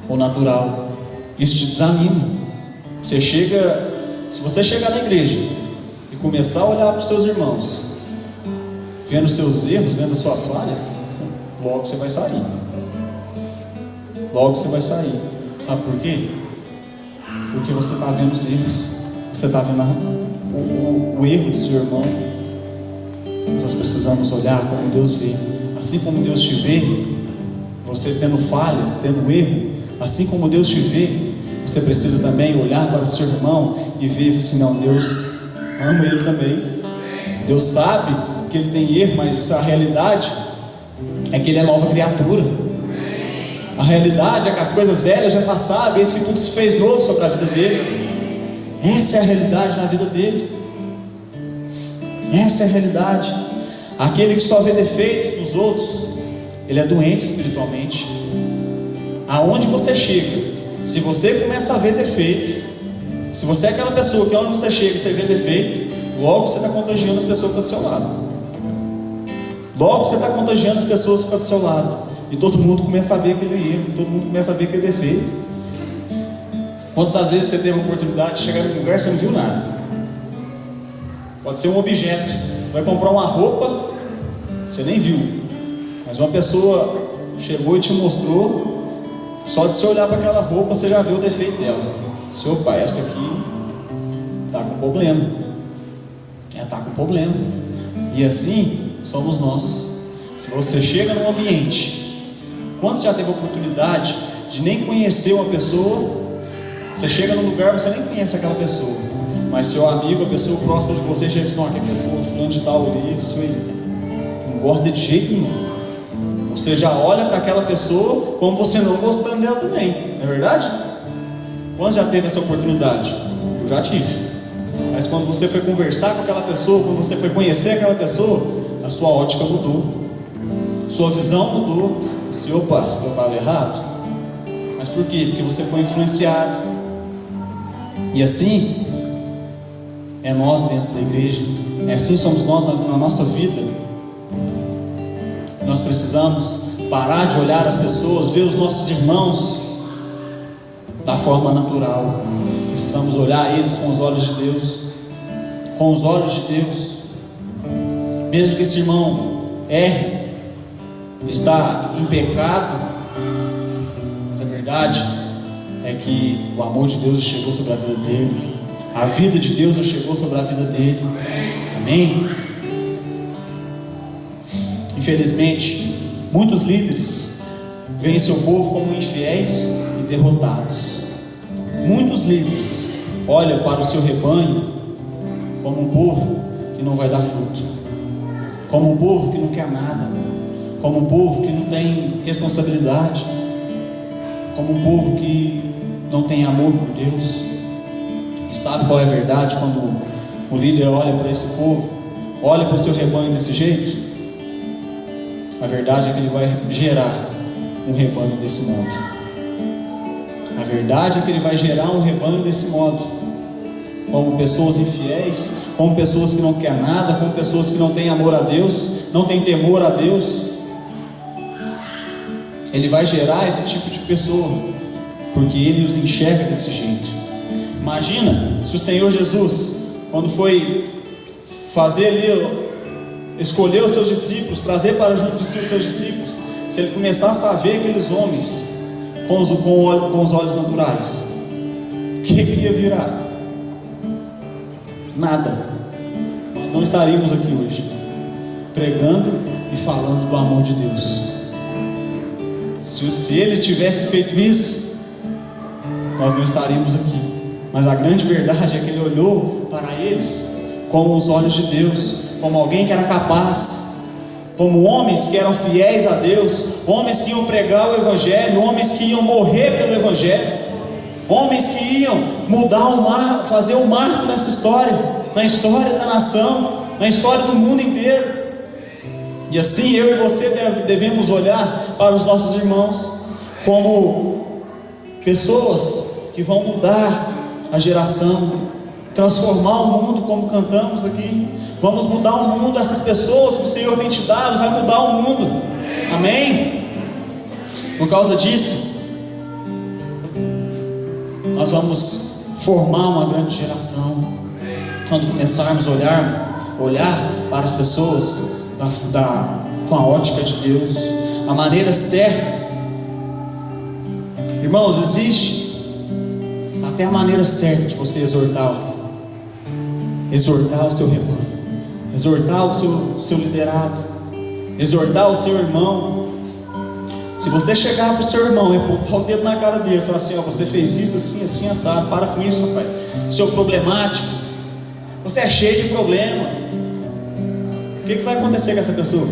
ou natural. Isso te desanima. Se você chegar na igreja e começar a olhar para os seus irmãos, vendo os seus erros, vendo as suas falhas, logo você vai sair. Sabe por quê? Porque você está vendo os erros. Você está vendo o erro do seu irmão. Mas nós precisamos olhar como Deus vê. Assim como Deus te vê, você tendo falhas, tendo erro, assim como Deus te vê, você precisa também olhar para o seu irmão e ver assim: não, Deus ama ele também. Deus sabe que ele tem erro, mas a realidade é que ele é nova criatura. A realidade é que as coisas velhas já passaram, e eis que tudo se fez novo sobre a vida dele. Essa é a realidade na vida dele. Essa é a realidade. Aquele que só vê defeitos dos outros, ele é doente espiritualmente. Aonde você chega, se você começa a ver defeito, se você é aquela pessoa que onde você chega e você vê defeito, logo você está contagiando as pessoas que estão do seu lado. Logo você está contagiando as pessoas que estão do seu lado. E todo mundo começa a ver aquele erro, todo mundo começa a ver aquele defeito. Quantas vezes você teve a oportunidade de chegar num lugar e você não viu nada? Pode ser um objeto. Você vai comprar uma roupa, você nem viu, mas uma pessoa chegou e te mostrou. Só de você olhar para aquela roupa, você já viu o defeito dela. Seu pai, essa aqui está com problema. Está com problema. E assim somos nós. Se você chega num ambiente, quantos já teve a oportunidade de nem conhecer uma pessoa? Você chega num lugar, você nem conhece aquela pessoa, mas seu amigo, a pessoa próxima de você, já diz: não, aquela pessoa, fulano de tal ali, isso aí, não gosta de jeito nenhum. Você já olha para aquela pessoa como você não gostando dela também, não é verdade? Quando já teve essa oportunidade? Eu já tive. Mas quando você foi conversar com aquela pessoa, quando você foi conhecer aquela pessoa, a sua ótica mudou, sua visão mudou. Se opa, eu estava errado. Mas por quê? Porque você foi influenciado. E assim é nós dentro da igreja, é assim somos nós na nossa vida. Nós precisamos parar de olhar as pessoas, ver os nossos irmãos da forma natural. Precisamos olhar eles com os olhos de Deus. Com os olhos de Deus. Mesmo que esse irmão erre, está em pecado, mas a verdade é que o amor de Deus já chegou sobre a vida dele, a vida de Deus já chegou sobre a vida dele. Amém? Infelizmente, muitos líderes veem seu povo como infiéis e derrotados. Muitos líderes olham para o seu rebanho como um povo que não vai dar fruto, como um povo que não quer nada, como um povo que não tem responsabilidade, como um povo que não tem amor por Deus. E sabe qual é a verdade? Quando o líder olha para esse povo, olha para o seu rebanho desse jeito, a verdade é que ele vai gerar um rebanho desse modo. A verdade é que ele vai gerar um rebanho desse modo, como pessoas infiéis, como pessoas que não querem nada, como pessoas que não têm amor a Deus, não têm temor a Deus. Ele vai gerar esse tipo de pessoa, porque ele os enxerga desse jeito. Imagina se o Senhor Jesus, quando foi fazer ali, escolher os seus discípulos, trazer para junto de si os seus discípulos, se ele começasse a ver aqueles homens com os olhos naturais, o que ia virar? Nada. Nós não estaríamos aqui hoje pregando e falando do amor de Deus. Se ele tivesse feito isso, nós não estaríamos aqui. Mas a grande verdade é que ele olhou para eles com os olhos de Deus, como alguém que era capaz, como homens que eram fiéis a Deus, homens que iam pregar o Evangelho, homens que iam morrer pelo Evangelho, homens que iam mudar o mar, fazer um marco nessa história, na história da nação, na história do mundo inteiro. E assim eu e você devemos olhar para os nossos irmãos como pessoas que vão mudar a geração, transformar o mundo, como cantamos aqui. Vamos mudar o mundo. Essas pessoas que o Senhor tem te dado vai mudar o mundo. Amém? Por causa disso, nós vamos formar uma grande geração. Quando começarmos a olhar para as pessoas com a ótica de Deus, a maneira certa. Irmãos, existe até a maneira certa de você exortar o seu rebanho. exortar o seu liderado, exortar o seu irmão. Se você chegar para o seu irmão e apontar o dedo na cara dele e falar assim: ó, você fez isso, assim, assim, assado, para com isso, rapaz, seu problemático, você é cheio de problema, o que vai acontecer com essa pessoa?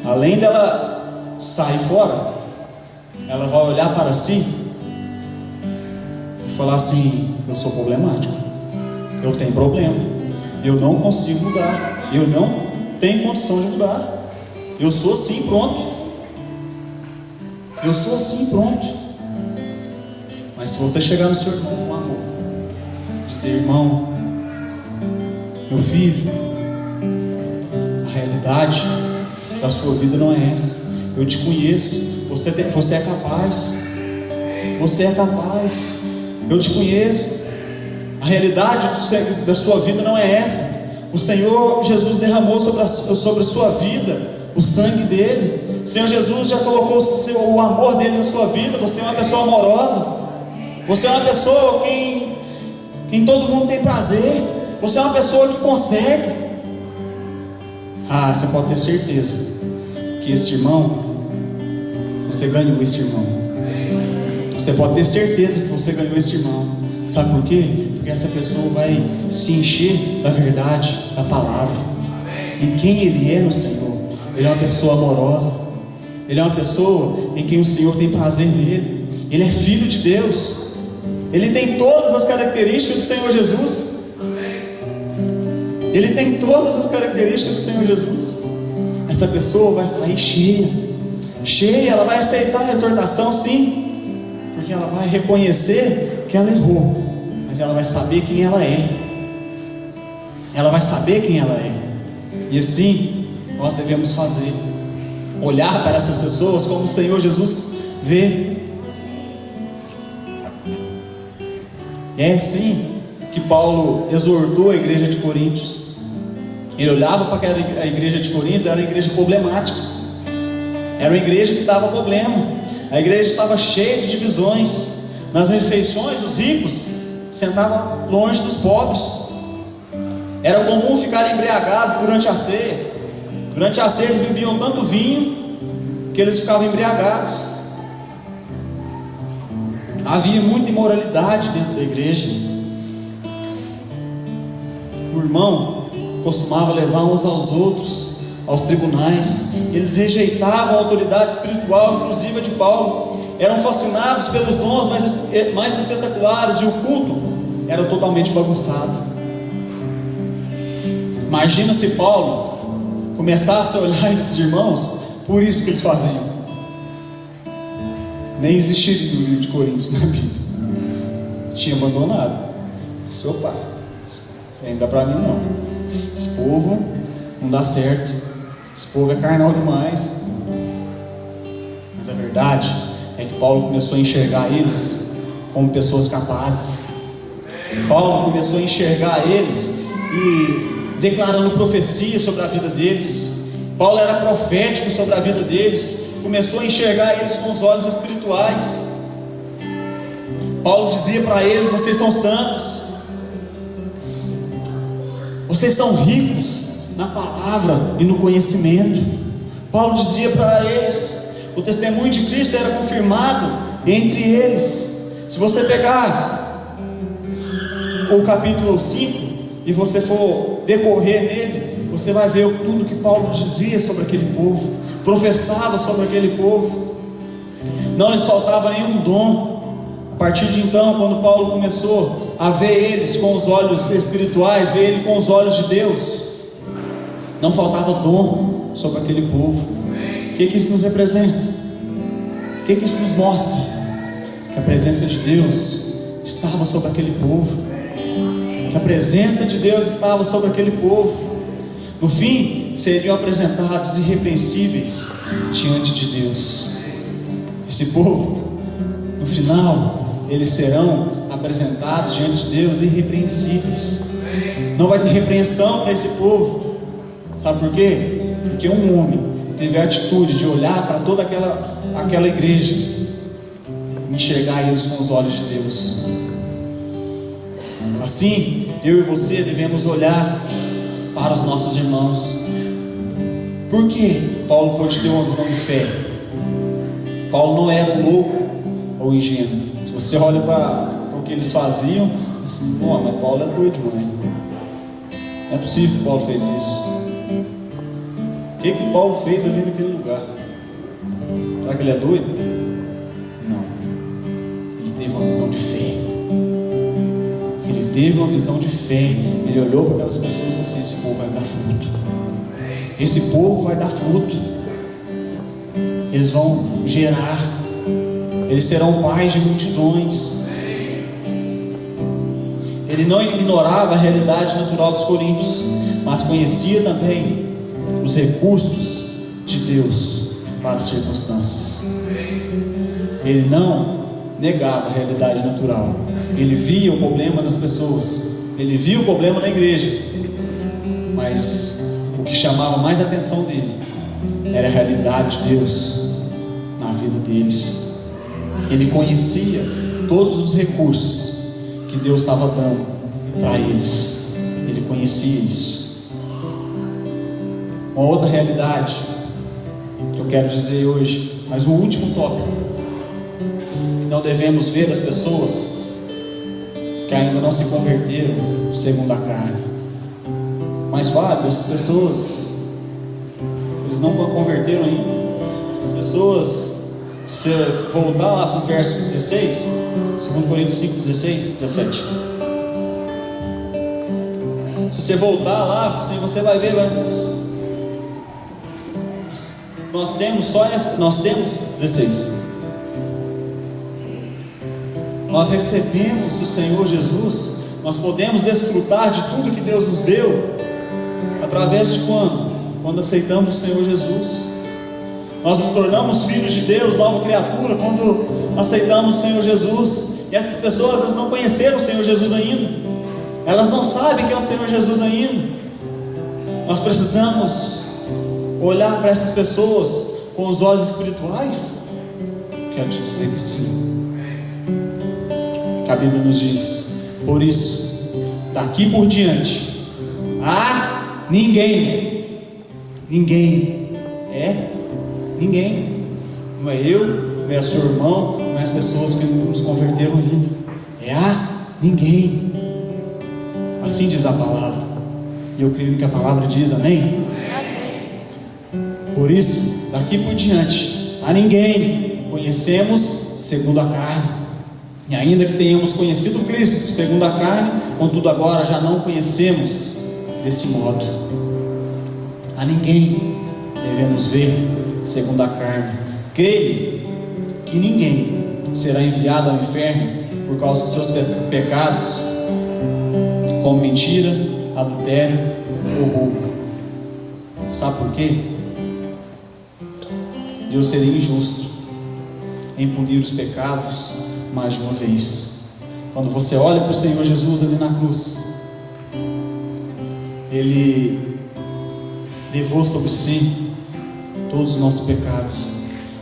Além dela sair fora, ela vai olhar para si e falar assim: eu sou problemático, eu tenho problema, eu não consigo mudar, eu não tenho condição de mudar, eu sou assim, pronto. Eu sou assim, pronto. Mas se você chegar no seu irmão com amor, dizer: irmão, meu filho, a realidade da sua vida não é essa. Eu te conheço, você é capaz. Você é capaz. Eu te conheço. A realidade da sua vida não é essa. O Senhor Jesus derramou sobre a sua vida o sangue dele. O Senhor Jesus já colocou o amor dele na sua vida. Você é uma pessoa amorosa. Você é uma pessoa quem todo mundo tem prazer. Você é uma pessoa que consegue. Você pode ter certeza que esse irmão, você ganhou esse irmão. Você pode ter certeza que você ganhou esse irmão. Sabe por quê? Porque essa pessoa vai se encher da verdade, da palavra, em quem ele é no Senhor. Ele é uma pessoa amorosa. Ele é uma pessoa em quem o Senhor tem prazer nele. Ele é filho de Deus. Ele tem todas as características do Senhor Jesus. Ele tem todas as características do Senhor Jesus. Essa pessoa vai sair cheia, ela vai aceitar a exortação, sim, porque ela vai reconhecer que ela errou, mas ela vai saber quem ela é. Ela vai saber quem ela é. E assim nós devemos fazer, olhar para essas pessoas como o Senhor Jesus vê. E é assim que Paulo exortou a igreja de Coríntios. Ele olhava para a igreja de Coríntios, era uma igreja problemática, era uma igreja que dava problema. A igreja estava cheia de divisões. Nas refeições, os ricos sentavam longe dos pobres. Era comum ficar embriagados durante a ceia. Durante a ceia eles bebiam tanto vinho que eles ficavam embriagados. Havia muita imoralidade dentro da igreja. O irmão costumava levar uns aos outros aos tribunais. Eles rejeitavam a autoridade espiritual, inclusive a de Paulo. Eram fascinados pelos dons mais espetaculares, e o culto era totalmente bagunçado. Imagina se Paulo começasse a olhar esses irmãos por isso que eles faziam. Nem existiria o livro de Coríntios na Bíblia. Tinha abandonado. Seu pai, ainda para mim não. Esse povo não dá certo. Esse povo é carnal demais. Mas a verdade é que Paulo começou a enxergar eles como pessoas capazes. Paulo começou a enxergar eles e declarando profecia sobre a vida deles. Paulo era profético sobre a vida deles. Começou a enxergar eles com os olhos espirituais. Paulo dizia para eles: vocês são santos, vocês são ricos na palavra e no conhecimento. Paulo dizia para eles: o testemunho de Cristo era confirmado entre eles. Se você pegar o capítulo 5 e você for decorrer nele, você vai ver tudo que Paulo dizia sobre aquele povo, professava sobre aquele povo. Não lhes faltava nenhum dom. A partir de então, quando Paulo começou a ver eles com os olhos espirituais, ver ele com os olhos de Deus, não faltava dom sobre aquele povo. O que isso nos representa? O que isso nos mostra? Que a presença de Deus estava sobre aquele povo. Que a presença de Deus estava sobre aquele povo. No fim, seriam apresentados irrepreensíveis diante de Deus. Esse povo, no final, eles serão apresentados diante de Deus irrepreensíveis. Não vai ter repreensão para esse povo. Sabe por quê? Porque um homem teve a atitude de olhar para toda aquela igreja e enxergar eles com os olhos de Deus. Assim, eu e você devemos olhar para os nossos irmãos. Por que Paulo pôde ter uma visão de fé? Paulo não era um louco ou ingênuo. Se você olha para o que eles faziam, assim, mas Paulo é doido, não é? Não é possível que Paulo fez isso. O que Paulo fez ali naquele lugar? Será que ele é doido? Não. Ele teve uma visão de fé. Ele teve uma visão de fé. Ele olhou para aquelas pessoas e falou assim: esse povo vai dar fruto. Esse povo vai dar fruto. Eles vão gerar. Eles serão pais de multidões. Ele não ignorava a realidade natural dos coríntios, mas conhecia também os recursos de Deus para as circunstâncias. Ele não negava a realidade natural. Ele via o problema das pessoas. Ele via o problema na igreja. Mas o que chamava mais a atenção dele era a realidade de Deus na vida deles. Ele conhecia todos os recursos que Deus estava dando para eles. Ele conhecia isso. Uma outra realidade que eu quero dizer hoje, mas o último tópico, que não devemos ver as pessoas que ainda não se converteram segundo a carne. Mas Fábio, essas pessoas, eles não converteram ainda. Essas pessoas, se você voltar lá para o verso 16, 2 Coríntios 5, 16, 17. Se você voltar lá, você vai ver, nós temos só essa, nós temos 16. Nós recebemos o Senhor Jesus, nós podemos desfrutar de tudo que Deus nos deu, através de quando? Quando aceitamos o Senhor Jesus. Nós nos tornamos filhos de Deus, nova criatura, quando aceitamos o Senhor Jesus. E essas pessoas, elas não conheceram o Senhor Jesus ainda. Elas não sabem quem é o Senhor Jesus ainda. Nós precisamos olhar para essas pessoas com os olhos espirituais. Quero te dizer que sim. Que a Bíblia nos diz: por isso, daqui por diante, ninguém, não é eu, não é seu irmão, não é as pessoas que nos converteram ainda, ninguém. Assim diz a palavra, e eu creio que a palavra diz, amém? Por isso, daqui por diante, a ninguém conhecemos segundo a carne. E ainda que tenhamos conhecido Cristo segundo a carne, contudo agora já não conhecemos desse modo. A ninguém devemos ver segundo a carne. Creio que ninguém será enviado ao inferno por causa dos seus pecados, como mentira, adultério ou roubo. Sabe por quê? Deus seria injusto em punir os pecados mais de uma vez. Quando você olha para o Senhor Jesus ali na cruz, Ele levou sobre si todos os nossos pecados.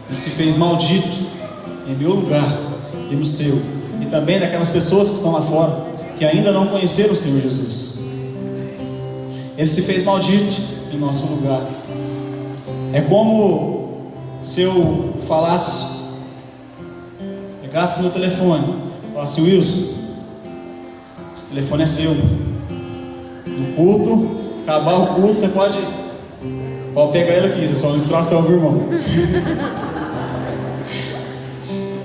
Ele se fez maldito em meu lugar e no seu, e também daquelas pessoas que estão lá fora, que ainda não conheceram o Senhor Jesus. Ele se fez maldito em nosso lugar. É como se eu pegasse meu telefone, falasse: Wilson, esse telefone é seu. No culto, acabar o culto, você pode pegar ele aqui, isso é só uma instrução, viu, irmão?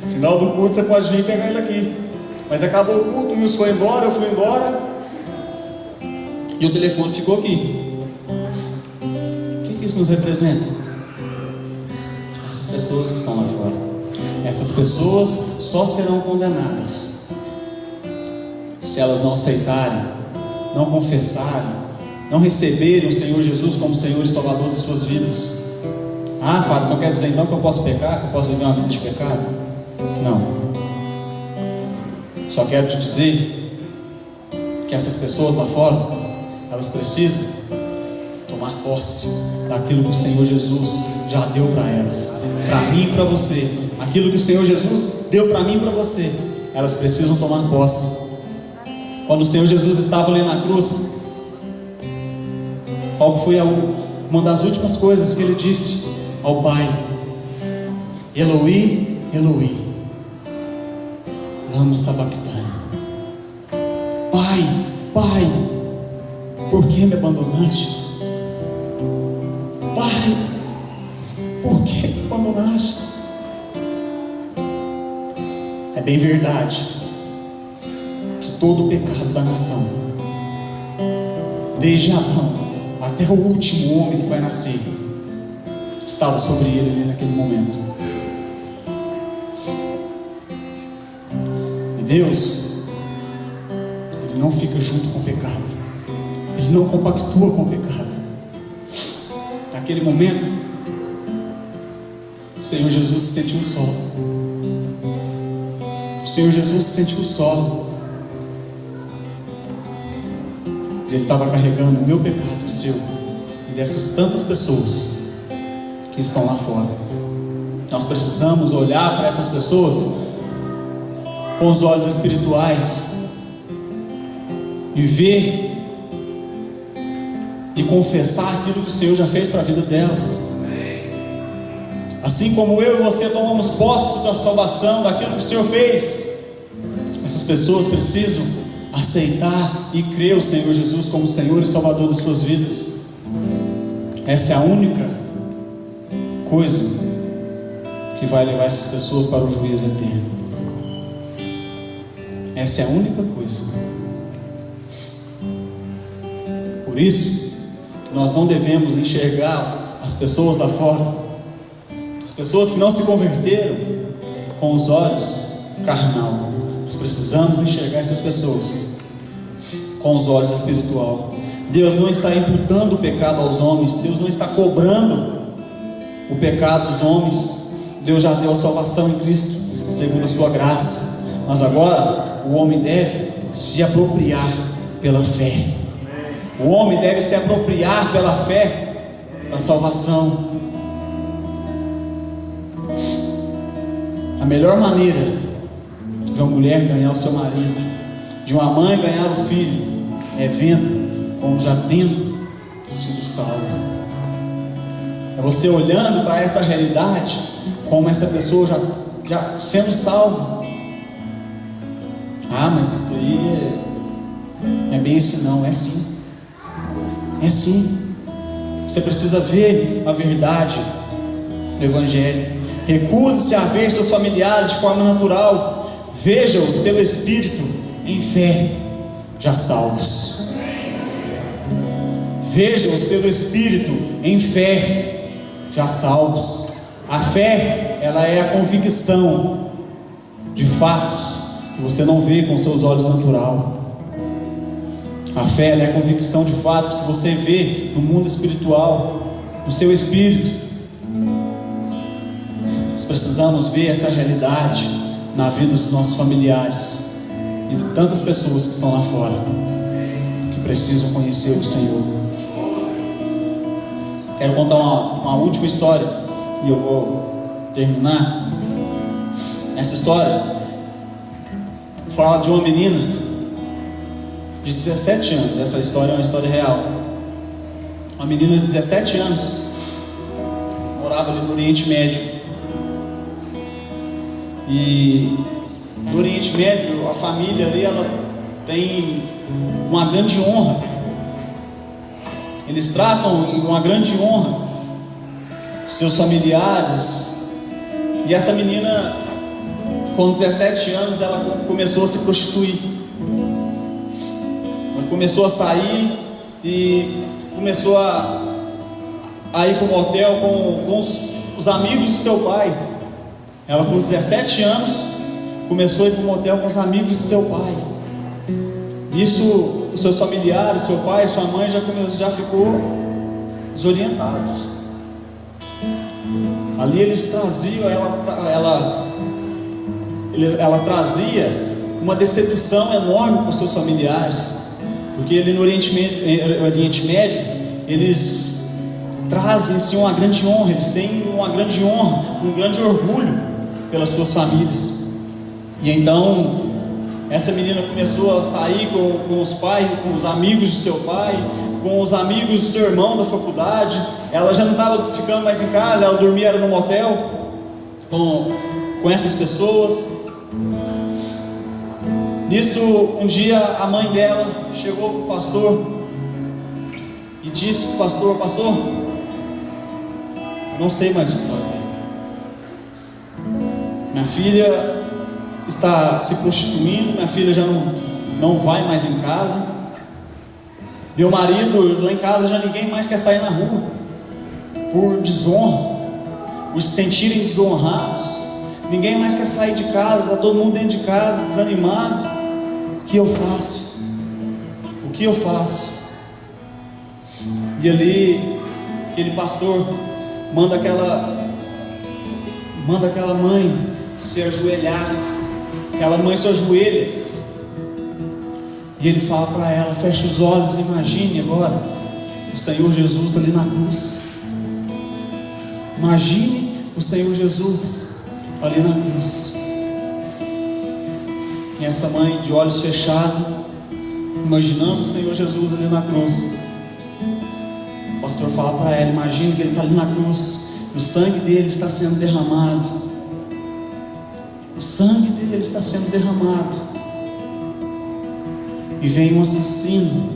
No final do culto você pode vir e pegar ele aqui. Mas acabou o culto, o Wilson foi embora, eu fui embora, e o telefone ficou aqui. O que isso nos representa? Essas pessoas que estão lá fora. Essas pessoas só serão condenadas se elas não aceitarem, não confessarem, não receberem o Senhor Jesus como Senhor e Salvador de suas vidas. Fábio, então quer dizer então que eu posso pecar, que eu posso viver uma vida de pecado? Não. Só quero te dizer que essas pessoas lá fora, elas precisam tomar posse daquilo que o Senhor Jesus já deu para elas, para mim e para você. Aquilo que o Senhor Jesus deu para mim e para você, elas precisam tomar posse. Quando o Senhor Jesus estava ali na cruz, qual foi uma das últimas coisas que ele disse ao Pai? Eloi, Eloi, lama sabachthani. Pai, Pai, por que me abandonastes? Pai, por que me abandonastes? É bem verdade que todo o pecado da nação, desde Adão até o último homem que vai nascer, estava sobre ele ali naquele momento. E Deus, Ele não fica junto com o pecado, Ele não compactua com o pecado. Naquele momento, o Senhor Jesus se sentiu só. O Senhor Jesus se sentiu só. Ele estava carregando o meu pecado, o seu, e dessas tantas pessoas que estão lá fora. Nós precisamos olhar para essas pessoas com os olhos espirituais e ver e confessar aquilo que o Senhor já fez para a vida delas. Assim como eu e você tomamos posse da salvação, daquilo que o Senhor fez, essas pessoas precisam aceitar e crer o Senhor Jesus como Senhor e Salvador das suas vidas. Essa é a única coisa que vai levar essas pessoas para o juízo eterno. Essa é a única coisa. Por isso, nós não devemos enxergar as pessoas lá fora, as pessoas que não se converteram, com os olhos carnal. Nós precisamos enxergar essas pessoas com os olhos espiritual. Deus não está imputando o pecado aos homens, Deus não está cobrando o pecado dos homens. Deus já deu a salvação em Cristo, segundo a sua graça. Mas agora, o homem deve se apropriar pela fé. O homem deve se apropriar pela fé da salvação. A melhor maneira de uma mulher ganhar o seu marido, de uma mãe ganhar o filho, é vendo como já tendo sido salvo. É você olhando para essa realidade, como essa pessoa já sendo salva. Ah, mas isso aí é bem assim. Não, é sim. É sim. Você precisa ver a verdade do Evangelho. Recuse-se a ver seus familiares de forma natural. Veja-os pelo Espírito em fé, já salvos. Veja-os pelo Espírito em fé, já salvos. A fé, ela é a convicção de fatos que você não vê com seus olhos naturais. A fé, ela é a convicção de fatos que você vê no mundo espiritual, no seu espírito. Nós precisamos ver essa realidade na vida dos nossos familiares e de tantas pessoas que estão lá fora, que precisam conhecer o Senhor. Quero contar uma última história e eu vou terminar. Essa história fala de uma menina de 17 anos. Essa história é uma história real. Uma menina de 17 anos morava ali no Oriente Médio. E no Oriente Médio, a família ali, ela tem uma grande honra. Eles tratam em uma grande honra seus familiares. E essa menina, com 17 anos, ela começou a se prostituir. Ela começou a sair e começou a ir para o motel com os amigos de seu pai. Ela, com 17 anos, começou a ir para o motel com os amigos de seu pai. Isso, os seus familiares, seu pai, sua mãe já ficou desorientados. Ali eles traziam, ela trazia uma decepção enorme para os seus familiares, porque ali no Oriente Médio, eles trazem assim uma grande honra, eles têm uma grande honra, um grande orgulho pelas suas famílias. E então essa menina começou a sair com os pais, com os amigos de seu pai, com os amigos do seu irmão da faculdade. Ela já não estava ficando mais em casa, ela dormia era no motel com essas pessoas. Nisso, um dia a mãe dela chegou para o pastor e disse para o pastor: pastor, eu não sei mais o que fazer. Minha filha está se prostituindo, minha filha já não vai mais em casa. Meu marido, lá em casa já ninguém mais quer sair na rua, por desonra, por se sentirem desonrados. Ninguém mais quer sair de casa, está todo mundo dentro de casa, desanimado. O que eu faço? O que eu faço? E ali, aquele pastor manda aquela mãe se ajoelhar. Aquela mãe se ajoelha e ele fala para ela: feche os olhos, imagine agora o Senhor Jesus ali na cruz. Imagine o Senhor Jesus ali na cruz. E essa mãe, de olhos fechados, imaginando o Senhor Jesus ali na cruz, o pastor fala para ela: imagine que ele está ali na cruz, o sangue dele está sendo derramado. O sangue dele está sendo derramado. E vem um assassino,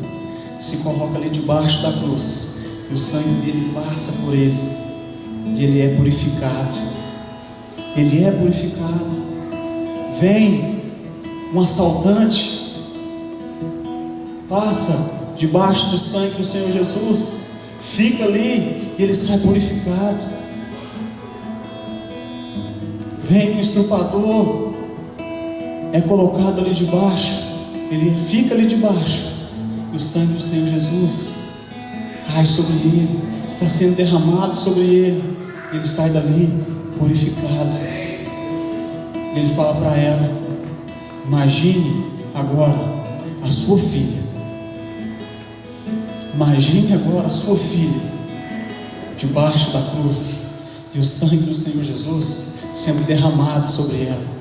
se coloca ali debaixo da cruz, e o sangue dele passa por ele, e ele é purificado. Ele é purificado. Vem um assaltante, passa debaixo do sangue do Senhor Jesus, fica ali e ele sai purificado. Vem um estrupador, é colocado ali debaixo, ele fica ali debaixo, e o sangue do Senhor Jesus cai sobre ele, está sendo derramado sobre ele, ele sai dali purificado. Ele fala para ela: imagine agora a sua filha, imagine agora a sua filha debaixo da cruz, e o sangue do Senhor Jesus sendo derramado sobre ela.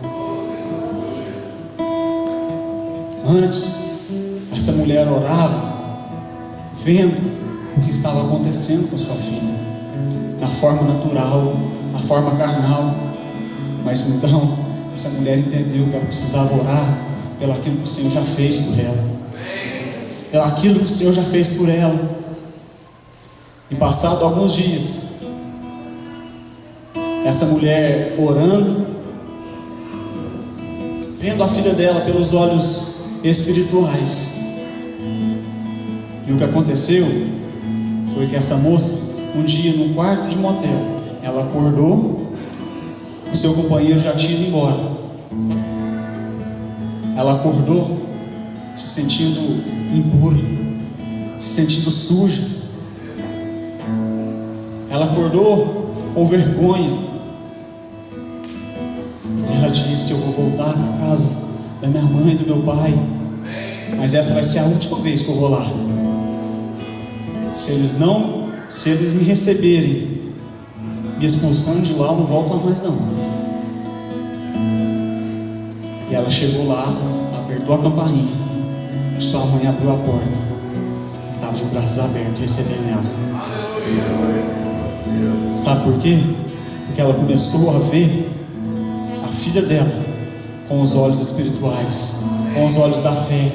Antes, essa mulher orava, vendo o que estava acontecendo com sua filha, na forma natural, na forma carnal. Mas então, essa mulher entendeu que ela precisava orar pelaquilo que o Senhor já fez por ela, pelaquilo que o Senhor já fez por ela. E passado alguns dias, essa mulher orando, vendo a filha dela pelos olhos espirituais. E o que aconteceu foi que essa moça, um dia no quarto de motel, ela acordou, o seu companheiro já tinha ido embora. Ela acordou se sentindo impura, se sentindo suja. Ela acordou com vergonha. Ela disse: eu vou voltar para casa da minha mãe e do meu pai, mas essa vai ser a última vez que eu vou lá. Se eles me receberem me expulsando de lá, eu não volto lá mais não. E ela chegou lá, apertou a campainha, e sua mãe abriu a porta, estava de braços abertos recebendo ela. Sabe por quê? Porque ela começou a ver a filha dela com os olhos espirituais, com os olhos da fé.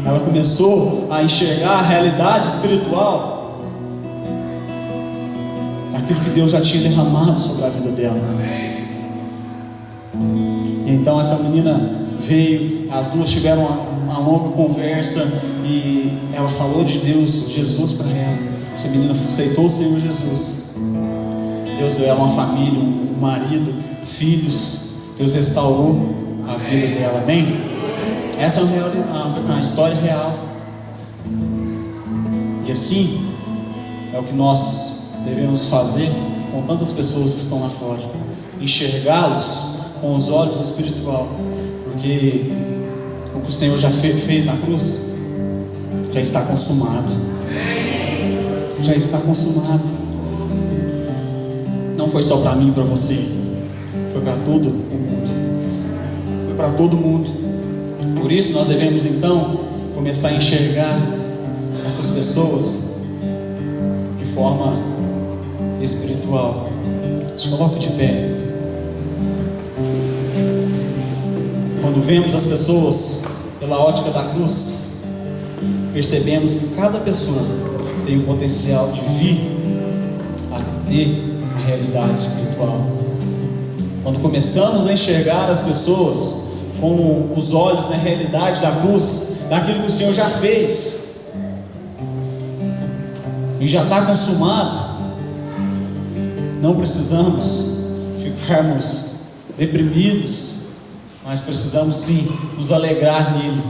Ela começou a enxergar a realidade espiritual, aquilo que Deus já tinha derramado sobre a vida dela. E então essa menina veio, as duas tiveram uma longa conversa, e ela falou de Deus, Jesus para ela. Essa menina aceitou o Senhor Jesus. Deus deu ela uma família, um marido, filhos. Deus restaurou a vida dela, amém? Essa é a história real. E assim é o que nós devemos fazer com tantas pessoas que estão lá fora, enxergá-los com os olhos espirituais, porque o que o Senhor já fez na cruz já está consumado. Já está consumado. Não foi só para mim e para você, foi para todo o mundo. Foi para todo mundo. Por isso nós devemos então começar a enxergar essas pessoas de forma espiritual. Se coloque de pé. Quando vemos as pessoas pela ótica da cruz, percebemos que cada pessoa tem o potencial de vir a ter a realidade espiritual. Quando começamos a enxergar as pessoas com os olhos na realidade da cruz, daquilo que o Senhor já fez e já está consumado, não precisamos ficarmos deprimidos, mas precisamos sim nos alegrar nele,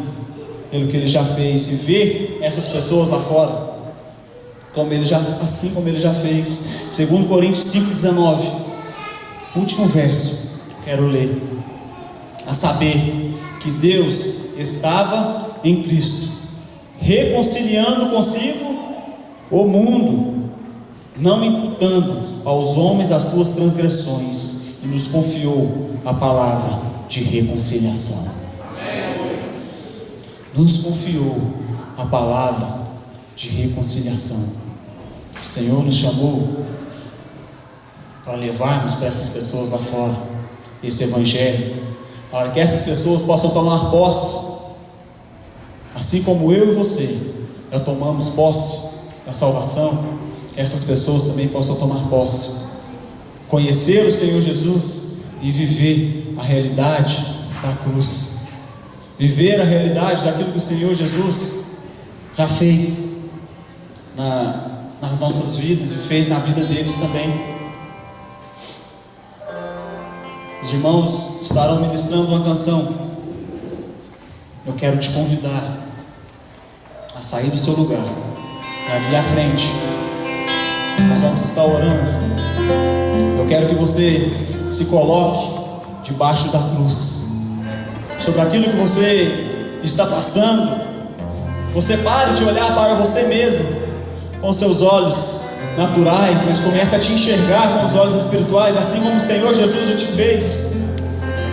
pelo que ele já fez, e ver essas pessoas lá fora assim como ele já fez. 2 Coríntios 5,19, último verso, quero ler. A saber, que Deus estava em Cristo, reconciliando consigo o mundo, não imputando aos homens as suas transgressões, e nos confiou a palavra de reconciliação. Nos confiou a palavra de reconciliação. O Senhor nos chamou para levarmos para essas pessoas lá fora esse evangelho, para que essas pessoas possam tomar posse, assim como eu e você já tomamos posse da salvação, que essas pessoas também possam tomar posse, conhecer o Senhor Jesus e viver a realidade da cruz, viver a realidade daquilo que o Senhor Jesus já fez nas nossas vidas e fez na vida deles também. Os irmãos estarão ministrando uma canção. Eu quero te convidar a sair do seu lugar, a vir à frente. Nós vamos estar orando. Eu quero que você se coloque debaixo da cruz, sobre aquilo que você está passando. Você pare de olhar para você mesmo com seus olhos naturais, mas comece a te enxergar com os olhos espirituais, assim como o Senhor Jesus já te fez,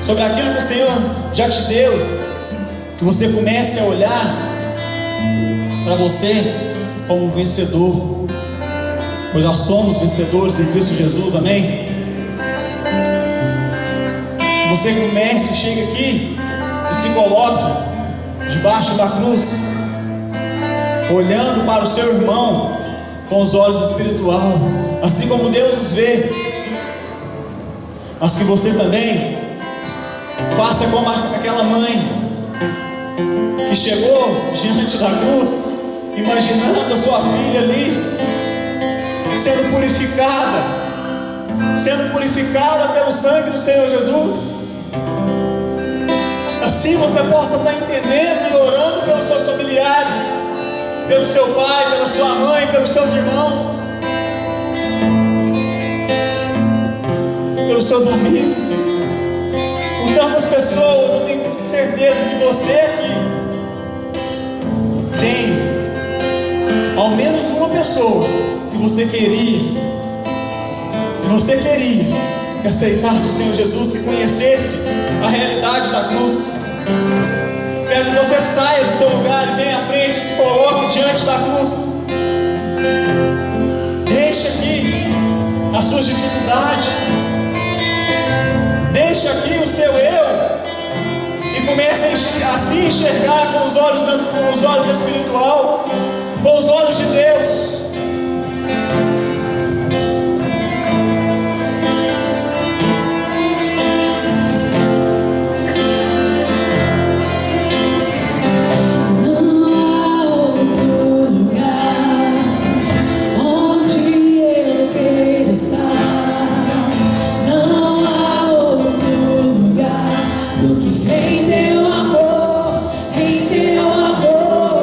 sobre aquilo que o Senhor já te deu, que você comece a olhar para você como um vencedor, pois nós somos vencedores em Cristo Jesus, amém? Que você comece, chegue aqui e se coloque debaixo da cruz, olhando para o seu irmão com os olhos espirituais, assim como Deus nos vê, mas que você também faça como aquela mãe que chegou diante da cruz, imaginando a sua filha ali sendo purificada pelo sangue do Senhor Jesus. Assim você possa estar entendendo e orando pelos seus familiares, pelo seu pai, pela sua mãe, pelos seus irmãos, pelos seus amigos, por tantas pessoas. Eu tenho certeza que você aqui tem ao menos uma pessoa que você queria que aceitasse o Senhor Jesus, que conhecesse a realidade da cruz. Quero que você saia do seu lugar e venha à frente e se coloque diante da cruz. Deixe aqui as suas dificuldades, deixe aqui o seu eu e comece a se enxergar com os olhos espiritual, com os olhos de Deus. Em teu amor,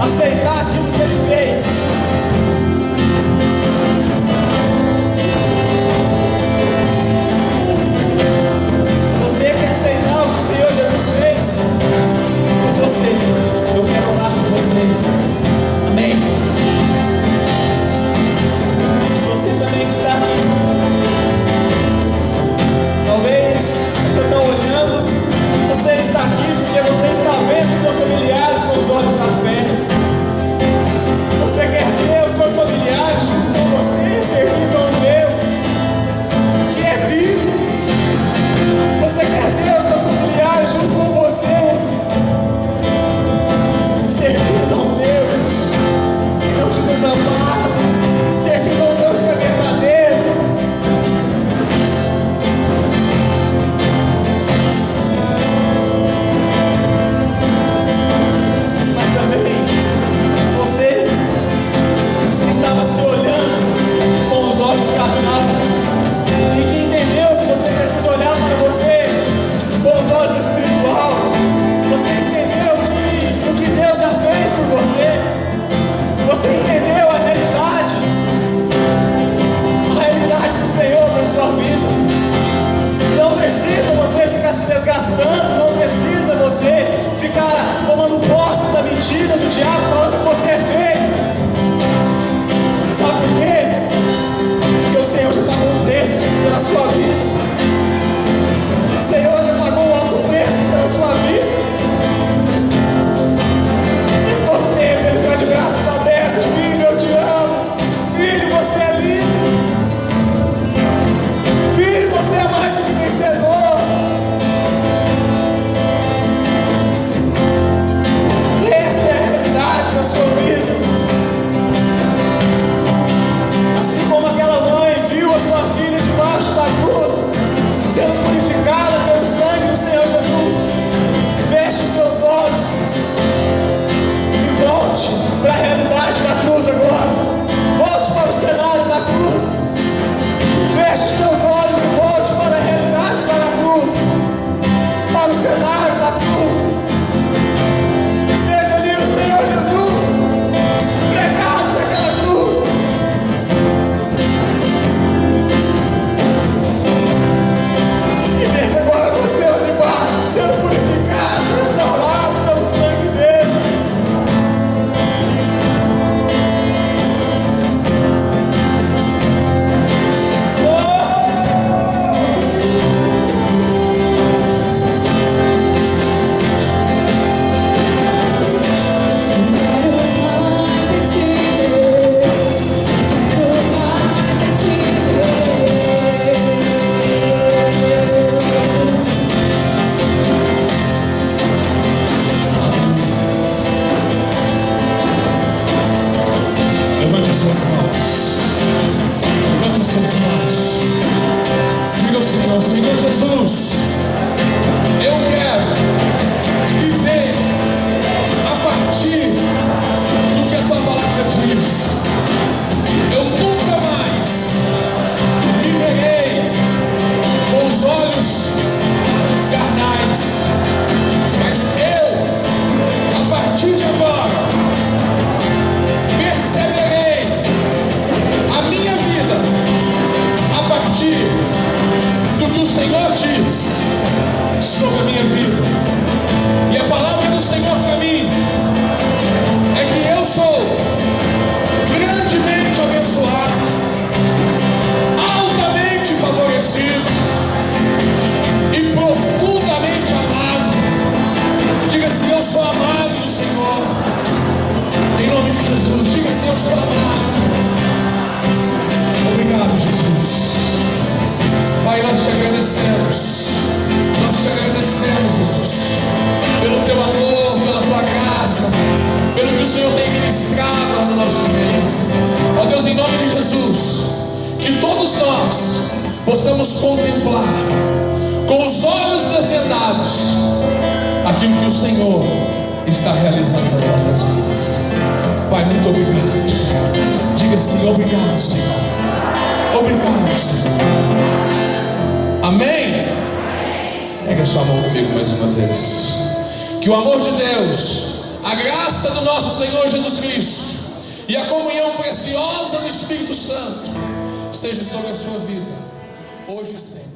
aceitar aquilo que Ele fez. Se você quer aceitar o que o Senhor Jesus fez por você, eu quero orar por você. Amém? Se você também está aqui, talvez você está olhando, você está aqui porque você está vendo seus familiares com os olhos da fé. Você quer ter os seus familiares com você, servindo ao Deus que é vivo. Você quer ter os seus familiares junto com você, servindo ao Deus que não te desampara, servindo ao Deus que é verdadeiro. Mas também você estava se olhando com os olhos cansados e que entendeu que você precisa olhar para você com os olhos espiritual. Você entendeu que o que Deus já fez por você. Você entendeu a realidade do Senhor para a sua vida. Não precisa você ficar se desgastando, não precisa você ficar tomando posse da mentira do diabo, falando que você é feio. Sabe por quê? Porque o Senhor já pagou um preço pela sua vida. O Senhor já pagou um alto preço pela sua vida. Em todo tempo Ele está de braços abertos. Filho, eu te amo. Filho, você é lindo. Filho, você é mais do que vencedor. Essa é a realidade da sua vida. Assim como aquela mãe viu a sua filha debaixo da cruz, sendo purificada pelo sangue do Senhor Jesus, feche os seus olhos e volte para a realidade da cruz agora. Volte para o cenário da cruz. Feche os seus olhos e volte para a realidade da cruz, para o cenário da cruz. Veja ali o Senhor Jesus pregado naquela cruz. E veja agora você lá debaixo, sendo purificado, restaurado pelo sangue dele. Levante as suas mãos. Levante as suas mãos. Diga ao Senhor: Senhor Jesus, eu quero viver a partir do que a tua palavra diz. Eu nunca mais me verei com os olhos carnais, mas eu, a partir de agora, perceberei a minha vida a partir do que o Senhor diz sobre a minha vida. E a palavra do Senhor para mim é que eu sou grandemente abençoado, altamente favorecido e profundamente amado. Diga assim: eu sou amado do Senhor. Em nome de Jesus, diga assim: eu sou amado. Obrigado, Jesus. Pai, nós te agradecemos. Nós te agradecemos, Jesus, pelo teu amor, pela tua graça, pelo que o Senhor tem ministrado no nosso meio. Ó Deus, em nome de Jesus, que todos nós possamos contemplar com os olhos desvendados aquilo que o Senhor está realizando nas nossas vidas. Pai, muito obrigado. Diga assim: obrigado, Senhor. Obrigado, Senhor. Amém? Pega a sua mão comigo mais uma vez. Que o amor de Deus, a graça do nosso Senhor Jesus Cristo e a comunhão preciosa do Espírito Santo seja sobre a sua vida, hoje e sempre.